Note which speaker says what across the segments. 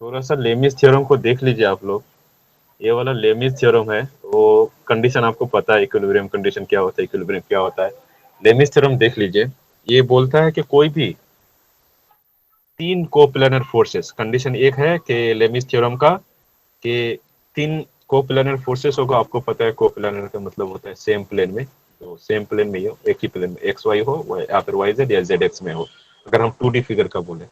Speaker 1: थोड़ा सा Lami's theorem को देख लीजिए आप लोग। ये वाला लेमिस थ्योरम है, वो कंडीशन आपको पता है, इक्विलिब्रियम कंडीशन क्या होता है, इक्विलिब्रियम क्या होता है। लेमिस थ्योरम देख लीजिए। ये बोलता है कि कोई भी तीन कोप्लेनर फोर्सेस, कंडीशन एक है कि लेमिस थ्योरम का, कि तीन कोप्लेनर फोर्सेस होगा। आपको पता है कोप्लेनर का मतलब होता है सेम प्लेन में, तो सेम प्लेन में ही हो, एक ही प्लेन में, एक्स वाई हो या फिर वाई जेड या जेड एक्स में हो। अगर हम 2D फिगर का बोले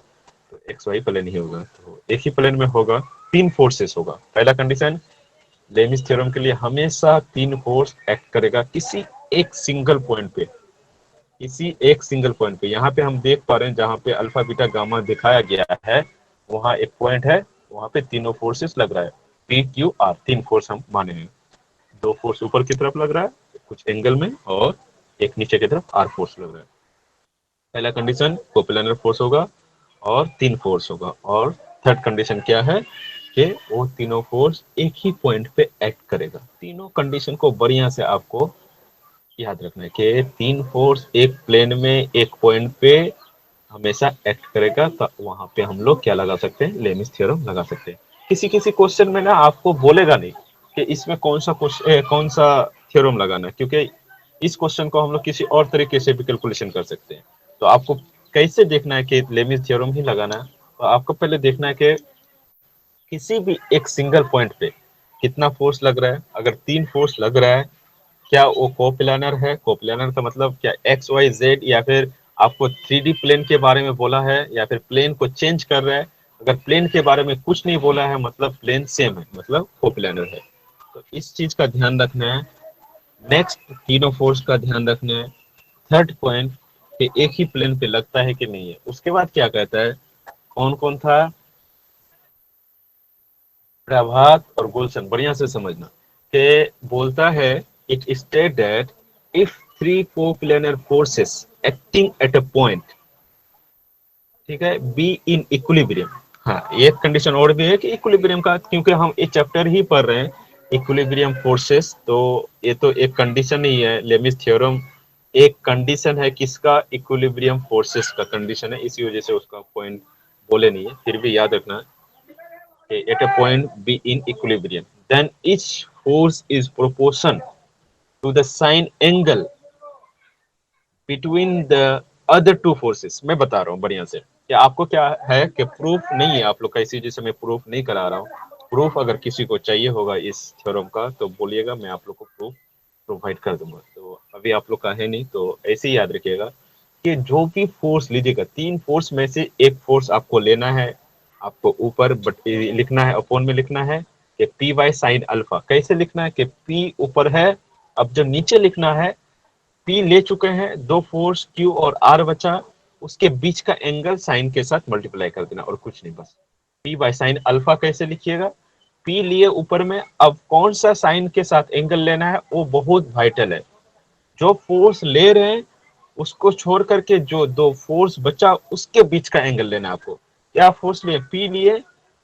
Speaker 1: तो एक्स वाई प्लेन ही होगा, तो एक ही प्लेन में होगा, तीन फोर्सेस होगा। पहला कंडीशन, लेमिस थ्योरम के लिए हमेशा तीन फोर्स एक्ट करेगा किसी एक सिंगल पॉइंट पे, किसी एक सिंगल पॉइंट पे। यहाँ पे हम देख पा रहे हैं जहाँ पे अल्फा बीटा गामा दिखाया गया है, वहां एक पॉइंट है, वहां पे तीनों फोर्सेस लग रहा है। पी क्यू आर, तीन फोर्स हम माने हैं। दो फोर्स ऊपर की तरफ लग रहा है कुछ एंगल में, और एक नीचे की तरफ आर फोर्स लग रहा है। पहला कंडीशन कोप्लेनर फोर्स होगा और तीन फोर्स होगा। और थर्ड कंडीशन क्या है कि वो तीनों फोर्स एक ही पॉइंट पे एक्ट करेगा। तीनों कंडीशन को बढ़िया से आपको याद रखना है कि तीन फोर्स एक प्लेन में एक पॉइंट पे हमेशा एक्ट करेगा, तो वहां पे हम लोग क्या लगा सकते हैं, लेमिस थ्योरम लगा सकते हैं। किसी किसी क्वेश्चन में ना आपको बोलेगा नहीं कि इसमें कौन सा क्वेश्चन, कौन सा थ्योरम लगाना है, क्योंकि इस क्वेश्चन को हम लोग किसी और तरीके से भी कैलकुलेशन कर सकते हैं। तो आपको कैसे देखना है कि लेमिस थ्योरम ही लगाना है, तो आपको पहले देखना है कि किसी भी एक सिंगल पॉइंट पे कितना फोर्स लग रहा है। अगर तीन फोर्स लग रहा है, क्या वो कोप्लानर है? कोप्लानर का मतलब क्या एक्स वाई जेड, या फिर आपको 3D प्लेन के बारे में बोला है, या फिर प्लेन को चेंज कर रहा है। अगर प्लेन के बारे में कुछ नहीं बोला है मतलब प्लेन सेम है, मतलब कोप्लानर है। तो इस चीज का ध्यान रखना है। नेक्स्ट, तीनों फोर्स का ध्यान रखना है। थर्ड पॉइंट, कि एक ही प्लेन पे लगता है कि नहीं है। उसके बाद क्या कहता है, कौन कौन था, प्रभात और गुलशन, बढ़िया से समझना, कि बोलता है it state that if three coplanar forces acting at a point, ठीक है, बी इन इक्विलिब्रियम। हाँ, एक कंडीशन और भी है कि इक्विलिब्रियम का, क्योंकि हम ये चैप्टर ही पढ़ रहे हैं इक्विलिब्रियम फोर्सेस, तो ये तो एक कंडीशन ही है। लेमिस थ्योरम एक कंडीशन है किसका, इक्विलिब्रियम फोर्सेस का कंडीशन है, इसी वजह से उसका पॉइंट बोले नहीं है, फिर भी याद रखना। at a point be in equilibrium, then each force is proportion to the sine angle between the other two forces। मैं बता रहा हूँ बढ़िया से कि आपको क्या है कि प्रूफ नहीं है आप लोग का, इसी वजह से मैं प्रूफ नहीं करा रहा हूँ। प्रूफ अगर किसी को चाहिए होगा इस थ्योरम का तो बोलिएगा, मैं आप लोग को प्रूफ प्रोवाइड कर दूंगा। तो अभी आप लोग का है नहीं, तो ऐसे ही याद रखिएगा कि जो भी फोर्स लीजिएगा, तीन फोर्स में से एक फोर्स आपको लेना है। आपको ऊपर बट लिखना है, अपॉन में लिखना है कि पी बाय साइन अल्फा। कैसे लिखना है कि पी ऊपर है, अब जब नीचे लिखना है, पी ले चुके हैं, दो फोर्स क्यू और आर बचा, उसके बीच का एंगल साइन के साथ मल्टीप्लाई कर देना और कुछ नहीं, बस। पी बाय साइन अल्फा कैसे लिखिएगा, पी लिए ऊपर में, अब कौन सा साइन के साथ एंगल लेना है वो बहुत वाइटल है। जो फोर्स ले रहे हैं उसको छोड़ करके जो दो फोर्स बचा उसके बीच का एंगल लेना है आपको। क्या फोर्स लिए, पी लिए,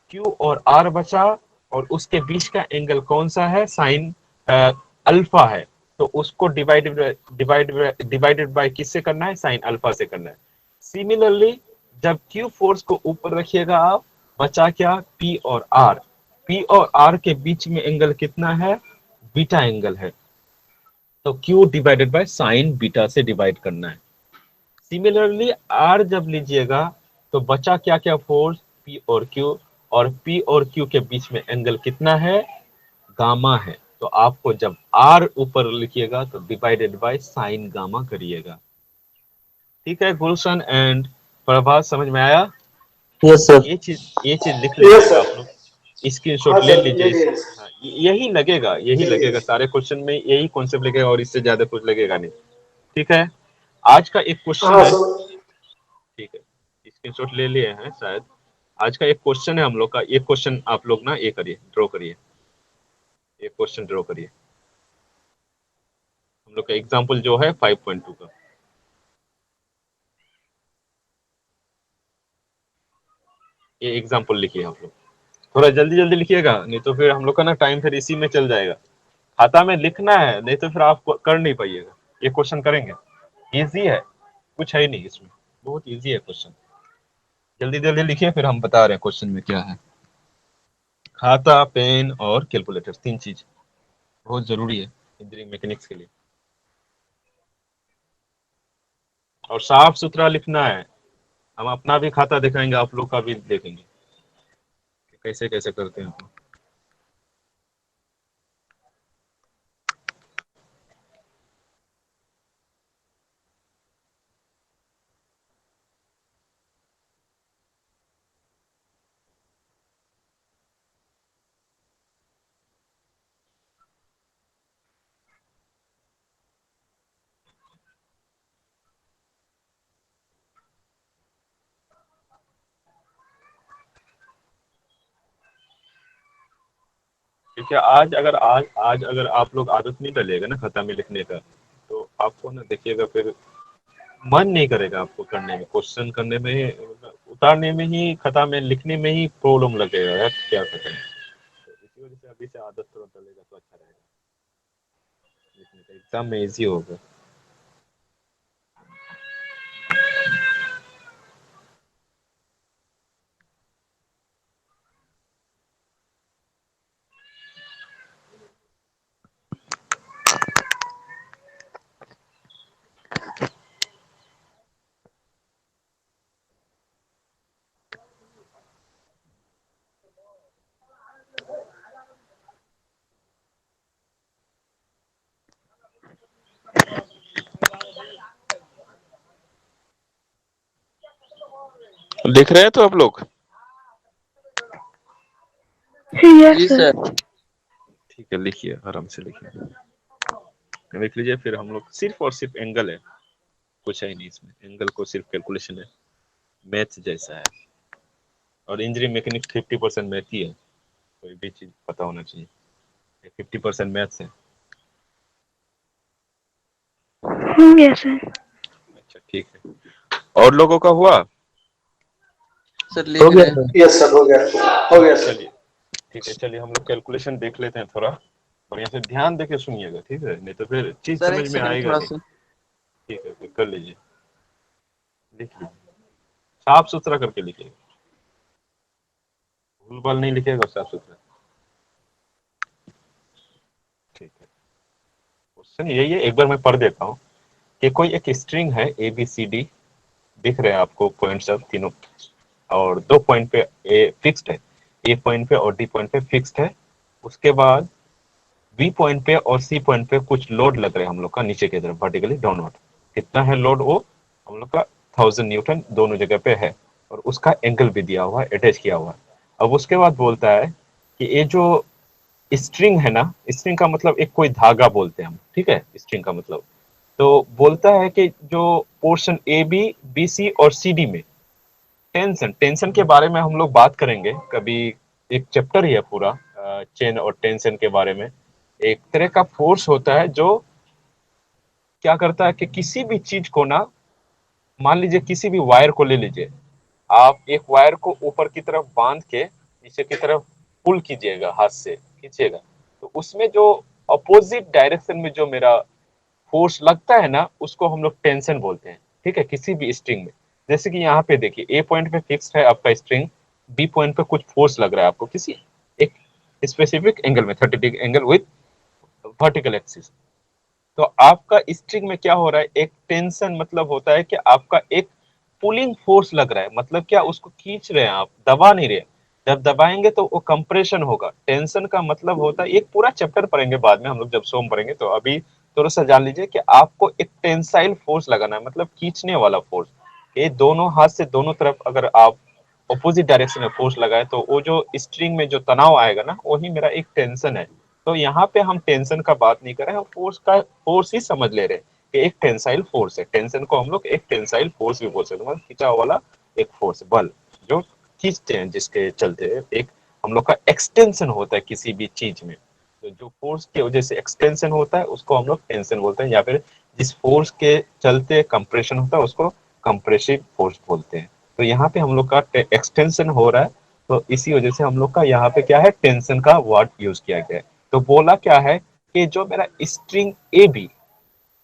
Speaker 1: क्यू और आर बचा, और उसके बीच का एंगल कौन सा है, साइन अल्फा है। तो उसको डिवाइडेड बाय किससे करना है, साइन अल्फा से करना है। सिमिलरली जब क्यू फोर्स को ऊपर रखिएगा आप, बचा क्या, पी और आर। पी और आर के बीच में एंगल कितना है, बीटा एंगल है, तो Q divided by sine beta से डिवाइड करना है। सिमिलरली आर जब लीजिएगा तो बचा क्या क्या फोर्स, पी और क्यू, और पी और क्यू के बीच में एंगल कितना है, गामा है। तो आपको जब आर ऊपर लिखिएगा तो डिवाइडेड बाय साइन गामा करिएगा। ठीक है गुलशन एंड प्रभात, समझ में आया?
Speaker 2: Yes sir.
Speaker 1: ये चीज लिख
Speaker 2: यस
Speaker 1: लीजिएगा
Speaker 2: सर।
Speaker 1: आप लोग,
Speaker 2: हाँ
Speaker 1: स्क्रीनशॉट ले
Speaker 2: सर,
Speaker 1: लीजिए
Speaker 2: ले
Speaker 1: इस।
Speaker 2: लिए।
Speaker 1: हाँ, यही लगेगा, यही
Speaker 2: ले लिए।
Speaker 1: लगेगा सारे क्वेश्चन में, यही कॉन्सेप्ट लगेगा और इससे ज्यादा कुछ लगेगा नहीं। ठीक है, आज का एक क्वेश्चन
Speaker 2: हाँ
Speaker 1: है।
Speaker 2: सर।
Speaker 1: ठीक है, स्क्रीनशॉट ले लिए हैं शायद। आज का एक क्वेश्चन है हम लोग का, एक क्वेश्चन आप लोग ना ये करिए, ड्रॉ करिए, एक क्वेश्चन ड्रॉ करिए। हम लोग का एग्जाम्पल जो है 5.2 का, ये एग्जाम्पल लिखिए आप लोग। थोड़ा जल्दी जल्दी लिखिएगा, नहीं तो फिर हम लोग का ना टाइम फिर इसी में चल जाएगा। खाता में लिखना है, नहीं तो फिर आप कर नहीं पाइएगा। ये क्वेश्चन करेंगे, इजी है, कुछ है ही नहीं इसमें, बहुत इजी है क्वेश्चन। जल्दी जल्दी लिखिए, फिर हम बता रहे हैं क्वेश्चन में क्या है। खाता, पेन और कैलकुलेटर, 3 चीज बहुत जरूरी है इंजीनियरिंग मैकेनिक्स के लिए। और साफ सुथरा लिखना है। हम अपना भी खाता दिखाएंगे, आप लोग का भी देखेंगे कि कैसे कैसे करते हैं आप लोग। क्योंकि आज अगर आप लोग आदत नहीं डालेगा ना खाता में लिखने का, तो आपको ना देखिएगा फिर मन नहीं करेगा आपको करने में, क्वेश्चन करने में, उतारने में ही, खाता में लिखने में ही प्रॉब्लम लगेगा यार, क्या करें। तो इसी वजह से अभी से आदत थोड़ा डालेगा तो अच्छा रहेगा, लिखने का एग्जाम में इजी होगा। लिख रहे हैं तो आप लोग?
Speaker 2: जी सर।
Speaker 1: ठीक है, लिखिए, आराम से लिखिए, लिख लीजिए। फिर हम लोग सिर्फ और सिर्फ एंगल है, कुछ है नहीं इसमें, एंगल को सिर्फ कैलकुलेशन है, मैथ जैसा है। और इंजीनियरिंग मैकेनिक्स 50% मैथ ही है, कोई भी चीज पता होना चाहिए, 50% मैथ्स है।
Speaker 2: Yes sir.
Speaker 1: अच्छा ठीक है, और लोगों का हुआ?
Speaker 3: सर लिख रहे हैं।
Speaker 4: यस सर, हो गया, हो गया सर।
Speaker 1: चलिए ठीक है, चलिए हम लोग कैलकुलेशन देख लेते हैं थोड़ा, बढ़िया से ध्यान देके सुनिएगा, ठीक है, नहीं तो फिर चीज
Speaker 3: सर
Speaker 1: समझ
Speaker 3: एक
Speaker 1: में
Speaker 3: सेकंड
Speaker 1: आएगा
Speaker 3: थोड़ा
Speaker 1: नहीं।
Speaker 3: सा।
Speaker 1: ठीक है, फिर कर लीजिए, लिख लीजिए, साफ सुथरा करके लिखिएगा, भूल भाल नहीं लिखिएगा, साफ सुथरा। ठीक है, क्वेश्चन यही है, एक बार मैं पढ़ देता हूँ कि कोई एक स्ट्रिंग है ए बी सी डी, दिख रहे हैं आपको पॉइंट सब तीनों, और 2 पॉइंट पे ए फिक्स्ड है, ए पॉइंट पे और डी पॉइंट पे फिक्स्ड है। उसके बाद बी पॉइंट पे और सी पॉइंट पे कुछ लोड लग रहे हैं हम लोग का नीचे की तरफ वर्टिकली डाउनवर्ड। कितना है लोड? वो हम लोग का 1000 न्यूटन दोनों जगह पे है, और उसका एंगल भी दिया हुआ है, अटैच किया हुआ है। अब उसके बाद बोलता है कि ये जो स्ट्रिंग है ना, स्ट्रिंग का मतलब एक कोई धागा बोलते हैं हम, ठीक है, स्ट्रिंग का मतलब। तो बोलता है कि जो portion A B, B C और सी डी में टेंशन, टेंशन के बारे में हम लोग बात करेंगे कभी, एक चैप्टर ही है पूरा चेन और टेंशन के बारे में। एक तरह का फोर्स होता है जो क्या करता है कि किसी भी चीज को ना, मान लीजिए किसी भी वायर को ले लीजिए, आप एक वायर को ऊपर की तरफ बांध के नीचे की तरफ पुल कीजिएगा, हाथ से खींचिएगा, तो उसमें जो अपोजिट डायरेक्शन में जो मेरा फोर्स लगता है ना, उसको हम लोग टेंशन बोलते हैं, ठीक है, किसी भी स्ट्रिंग में। जैसे कि यहाँ पे देखिए, ए पॉइंट पे फिक्स्ड है आपका स्ट्रिंग, बी पॉइंट पे कुछ फोर्स लग रहा है आपको किसी एक स्पेसिफिक एंगल में, 30 degree angle with vertical axis. तो आपका स्ट्रिंग में क्या हो रहा है, एक टेंशन मतलब होता है कि आपका एक पुलिंग फोर्स लग रहा है, मतलब क्या, उसको खींच रहे हैं आप, दबा नहीं रहे। जब दबाएंगे तो वो कंप्रेशन होगा। टेंशन का मतलब होता है, एक पूरा चैप्टर पढ़ेंगे बाद में हम लोग जब सोम पढ़ेंगे, तो अभी थोड़ा सा जान लीजिए कि आपको एक टेंसाइल फोर्स लगाना है, मतलब खींचने वाला फोर्स। ये दोनों हाथ से दोनों तरफ अगर आप ऑपोजिट डायरेक्शन में फोर्स लगाए, तो वो जो स्ट्रिंग में जो तनाव आएगा ना, वही मेरा एक टेंशन है। तो यहाँ पे हम टेंशन का बात नहीं कर रहे हैं, हम फोर्स का फोर्स ही समझ ले रहे हैं कि एक टेंसाइल फोर्स है। टेंशन को हम लोग एक टेंसाइल फोर्स भी बोल सकते हैं, मतलब खिंचाव वाला एक फोर्स, बल जो खींचते हैं, जिसके चलते एक हम लोग का एक्सटेंशन होता है किसी भी चीज में। तो जो फोर्स की वजह से एक्सटेंशन होता है उसको हम लोग टेंशन बोलते हैं, या फिर जिस फोर्स के चलते कंप्रेशन होता है उसको कंप्रेसिव फोर्स बोलते हैं। तो यहाँ पे हम लोग का एक्सटेंशन हो रहा है, तो इसी वजह से हम लोग का यहाँ पे क्या है, टेंशन का वर्ड यूज किया गया है। तो बोला क्या है कि जो मेरा स्ट्रिंग ए बी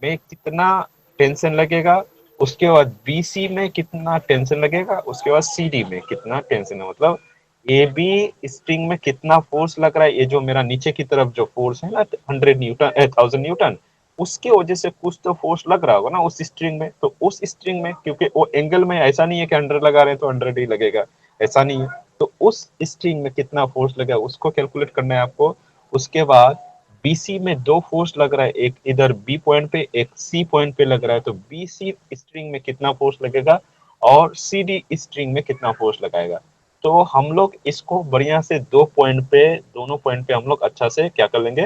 Speaker 1: में कितना टेंशन लगेगा, उसके बाद बी सी में कितना टेंशन लगेगा, उसके बाद सी डी में कितना टेंशन है, मतलब ए बी स्ट्रिंग में कितना फोर्स लग रहा है, ये जो मेरा नीचे की तरफ जो फोर्स है ना 100 न्यूटन 1000 न्यूटन, उसके वजह से कुछ तो फोर्स लग रहा होगा ना उस स्ट्रिंग में। तो उस स्ट्रिंग में क्योंकि वो एंगल में ऐसा नहीं है कि 100 लगा रहे हैं तो 100 ही लगेगा, ऐसा नहीं है। तो उस स्ट्रिंग में कितना फोर्स लगेगा उसको कैलकुलेट करना है आपको। उसके बाद बीसी में दो फोर्स लग रहा है, एक इधर बी पॉइंट पे एक सी पॉइंट पे लग रहा है, तो बीसी स्ट्रिंग में कितना फोर्स लगेगा और सी डी स्ट्रिंग में कितना फोर्स लगाएगा। तो हम लोग इसको बढ़िया से दोनों पॉइंट पे हम लोग अच्छा से क्या कर लेंगे,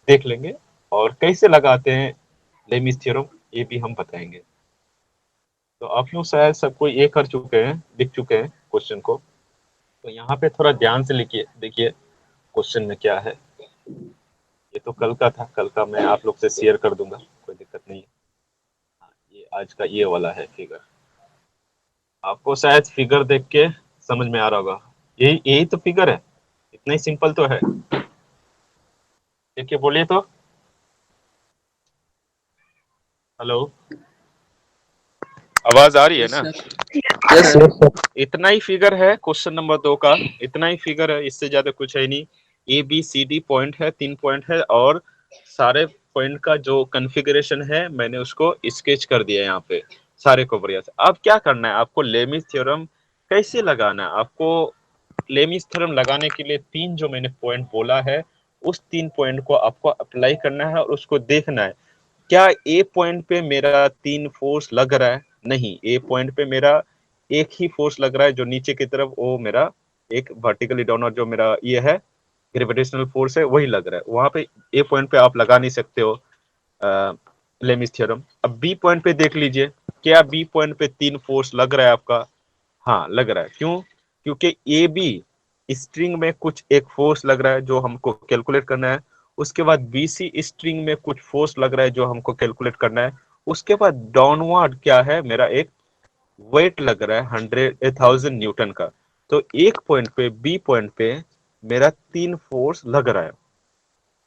Speaker 1: देख लेंगे। और कैसे लगाते हैं लेमिस थ्योरम ये भी हम बताएंगे। तो आप लोग शायद सब कोई ये कर चुके हैं, लिख चुके हैं क्वेश्चन को। तो यहाँ पे थोड़ा ध्यान से लिखिए, देखिए क्वेश्चन में क्या है। ये तो कल का था, कल का मैं आप लोग से शेयर कर दूंगा, कोई दिक्कत नहीं है। हाँ, ये आज का ये वाला है फिगर। आपको शायद फिगर देख के समझ में आ रहा होगा, यही यही तो फिगर है, इतना ही सिंपल तो है। देखिए बोलिए तो। हेलो, आवाज आ रही है
Speaker 3: यस
Speaker 1: ना?
Speaker 3: सर। Yes sir.
Speaker 1: इतना ही फिगर है क्वेश्चन नंबर 2 का, इतना ही फिगर है, इससे ज्यादा कुछ है नहीं। A B C D point है, 3 पॉइंट है, और सारे पॉइंट का जो कॉन्फ़िगरेशन है मैंने उसको स्केच कर दिया यहाँ पे सारे को बढ़िया से। अब क्या करना है आपको, लेमिस थ्योरम कैसे लगाना है आपको। लेमिस थ्योरम लगाने के लिए 3 जो मैंने पॉइंट बोला है, उस 3 पॉइंट को आपको अप्लाई करना है और उसको देखना है क्या ए पॉइंट पे मेरा 3 फोर्स लग रहा है। नहीं, ए पॉइंट पे मेरा एक ही फोर्स लग रहा है जो नीचे की तरफ, वो मेरा एक वर्टिकली डाउनवर्ड जो मेरा ये है ग्रेविटेशनल फोर्स है वही लग रहा है वहां पे। ए पॉइंट पे आप लगा नहीं सकते हो लेमिस थ्योरम। अब बी पॉइंट पे देख लीजिए, क्या बी पॉइंट पे 3 फोर्स लग रहा है आपका? हाँ लग रहा है। क्यों? क्योंकि ए बी स्ट्रिंग में कुछ एक फोर्स लग रहा है जो हमको कैलकुलेट करना है। उसके बाद बी सी स्ट्रिंग में कुछ फोर्स लग रहा है जो हमको कैलकुलेट करना है। उसके बाद डाउनवर्ड क्या है, मेरा एक वेट लग रहा है 1000 न्यूटन का। तो एक पॉइंट पे बी पॉइंट पे मेरा 3 फोर्स लग रहा है।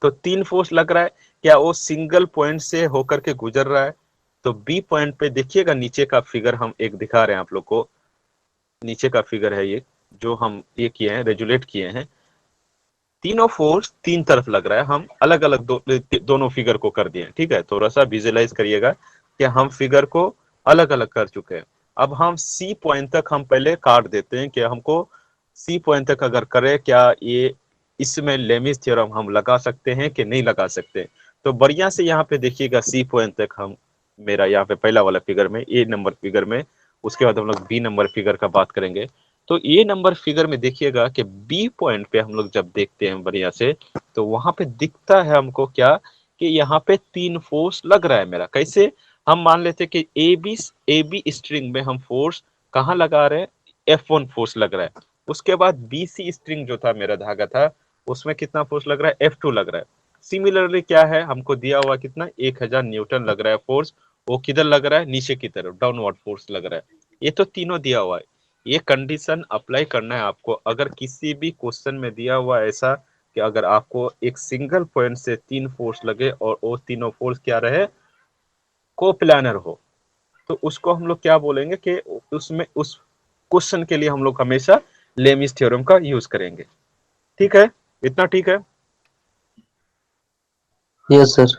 Speaker 1: तो 3 फोर्स लग रहा है, क्या वो सिंगल पॉइंट से होकर के गुजर रहा है? तो बी पॉइंट पे देखिएगा, नीचे का फिगर हम एक दिखा रहे हैं आप लोग को, नीचे का फिगर है ये जो हम ये किए हैं, रेजुलेट किए हैं। तीनों फोर्स 3 तरफ लग रहा है, हम अलग अलग दोनों फिगर को कर दिए हैं। ठीक है, थोड़ा सा विजुअलाइज करिएगा कि हम फिगर को अलग अलग कर चुके हैं। अब हम सी पॉइंट तक हम पहले काट देते हैं कि हमको सी पॉइंट तक अगर करें क्या ये इसमें लेमिस थ्योरम हम लगा सकते हैं कि नहीं लगा सकते। तो बढ़िया से यहाँ पे देखिएगा सी पॉइंट तक हम, मेरा यहाँ पे पहला वाला फिगर में, ए नंबर फिगर में, उसके बाद हम लोग बी नंबर फिगर का बात करेंगे। तो ये नंबर फिगर में देखिएगा कि बी पॉइंट पे हम लोग जब देखते हैं बढ़िया से, तो वहां पे दिखता है हमको क्या कि यहाँ पे 3 फोर्स लग रहा है मेरा। कैसे? हम मान लेते हैं कि ए बी स्ट्रिंग में हम फोर्स कहाँ लगा रहे हैं, F1 फोर्स लग रहा है। उसके बाद बी सी स्ट्रिंग जो था मेरा धागा था, उसमें कितना फोर्स लग रहा है, F2 लग रहा है। सिमिलरली क्या है, हमको दिया हुआ कितना 1000 न्यूटन लग रहा है फोर्स, वो किधर लग रहा है, नीचे की तरफ डाउनवर्ड फोर्स लग रहा है। ये तो तीनों दिया हुआ है। ये कंडीशन अप्लाई करना है आपको। अगर किसी भी क्वेश्चन में दिया हुआ ऐसा कि अगर आपको एक सिंगल पॉइंट से 3 फोर्स लगे और वो तीनों फोर्स क्या रहे, कोप्लानर हो, तो उसको हम लोग क्या बोलेंगे कि उसमें उस क्वेश्चन के लिए हम लोग हमेशा लेमिस थ्योरम का यूज करेंगे। ठीक है, इतना ठीक है।
Speaker 3: Yes sir.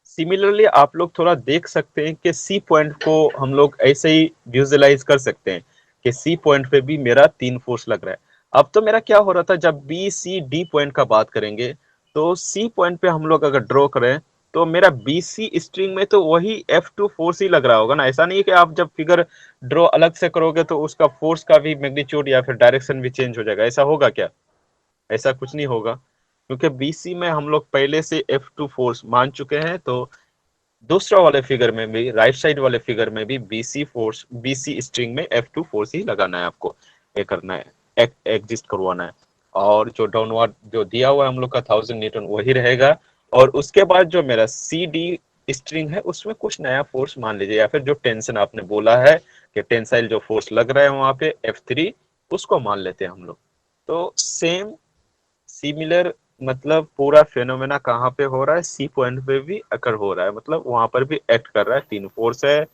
Speaker 1: सिमिलरली आप लोग थोड़ा देख सकते हैं कि सी पॉइंट को हम लोग ऐसे ही विजुअलाइज कर सकते हैं कि सी पॉइंट पे भी मेरा 3 फोर्स लग रहा है। अब तो मेरा क्या हो रहा था, जब बी सी डी पॉइंट का बात करेंगे तो सी पॉइंट पे हम लोग अगर ड्रॉ करें तो मेरा बी सी स्ट्रिंग में तो वही F2 फोर्स ही लग रहा होगा ना। ऐसा नहीं है कि आप जब फिगर ड्रॉ अलग से करोगे तो उसका फोर्स का भी मैग्नीट्यूड या फिर डायरेक्शन भी चेंज हो जाएगा, ऐसा होगा क्या? ऐसा कुछ नहीं होगा, क्योंकि बीसी में हम लोग पहले से F2 फोर्स मान चुके हैं। तो दूसरा वाले फिगर में भी, राइट साइड वाले फिगर में भी बीसी स्ट्रिंग में F2 फोर्स ही लगाना है आपको, ये करना है, एग्जिस्ट करवाना है। और जो डाउनवर्ड जो दिया हुआ है हम लोग का 1000 न्यूटन वही रहेगा। और उसके बाद जो मेरा सी डी स्ट्रिंग है उसमें कुछ नया फोर्स मान लीजिए, या फिर जो टेंशन आपने बोला है कि टेंसाइल जो फोर्स लग रहा है वहां पे F3, उसको मान लेते हैं हम लोग। तो सेम सिमिलर मतलब पूरा फेनोमेना कहाँ पे हो रहा है, सी पॉइंट पे भी अकर हो रहा है, मतलब वहां पर भी एक्ट कर रहा है। 3 फोर्स है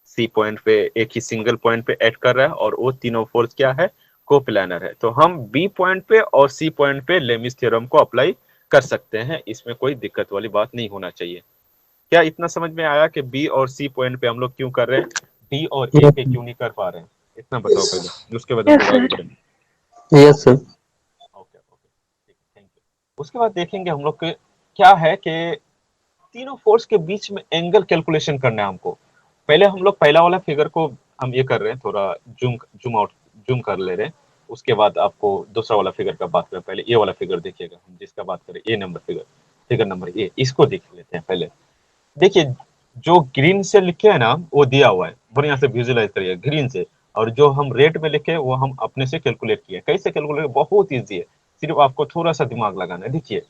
Speaker 1: सी पॉइंट पे, एक ही सिंगल पॉइंट पे एक्ट कर रहा है, और वो तीनों फोर्स क्या है, कोप्लानर है, तो हम बी पॉइंट पे और सी पॉइंट पे लेमिस थ्योरम को अप्लाई कर सकते हैं, इसमें कोई दिक्कत वाली बात नहीं होना चाहिए। क्या इतना समझ में आया कि बी और सी पॉइंट पे हम लोग क्यों कर रहे हैं, डी और ए
Speaker 3: Yes,
Speaker 1: पे क्यों नहीं कर पा रहे हैं, इतना बताओ
Speaker 4: Yes,
Speaker 1: पहले, उसके बाद हम
Speaker 2: Yes,
Speaker 1: लोग
Speaker 2: sir.
Speaker 1: आगे बढ़ेंगे।
Speaker 3: yes, sir.
Speaker 1: ओके ओके, ठीक है, थैंक यू। उसके बाद देखेंगे हम लोग के क्या है कि तीनों फोर्स के बीच में एंगल कैलकुलेशन करना है हमको। पहले हम लोग पहला वाला फिगर को हम ये कर रहे हैं, थोड़ा जूम जूम आउट जूम कर ले रहे हैं। उसके बाद आपको दूसरा वाला फिगर का बात करें, पहले ये वाला फिगर देखिएगा, हम जिसका बात करें A number figure, figure number A, इसको देख लेते हैं पहले। देखिए, जो ग्रीन से लिखे है ना वो दिया हुआ है, बढ़िया से विजुअलाइज करिए ग्रीन से, और जो हम रेड में लिखे वो हम अपने से कैलकुलेट किए। कैसे कैलकुलेट, बहुत ईजी है, सिर्फ आपको थोड़ा सा दिमाग लगाना है। देखिए,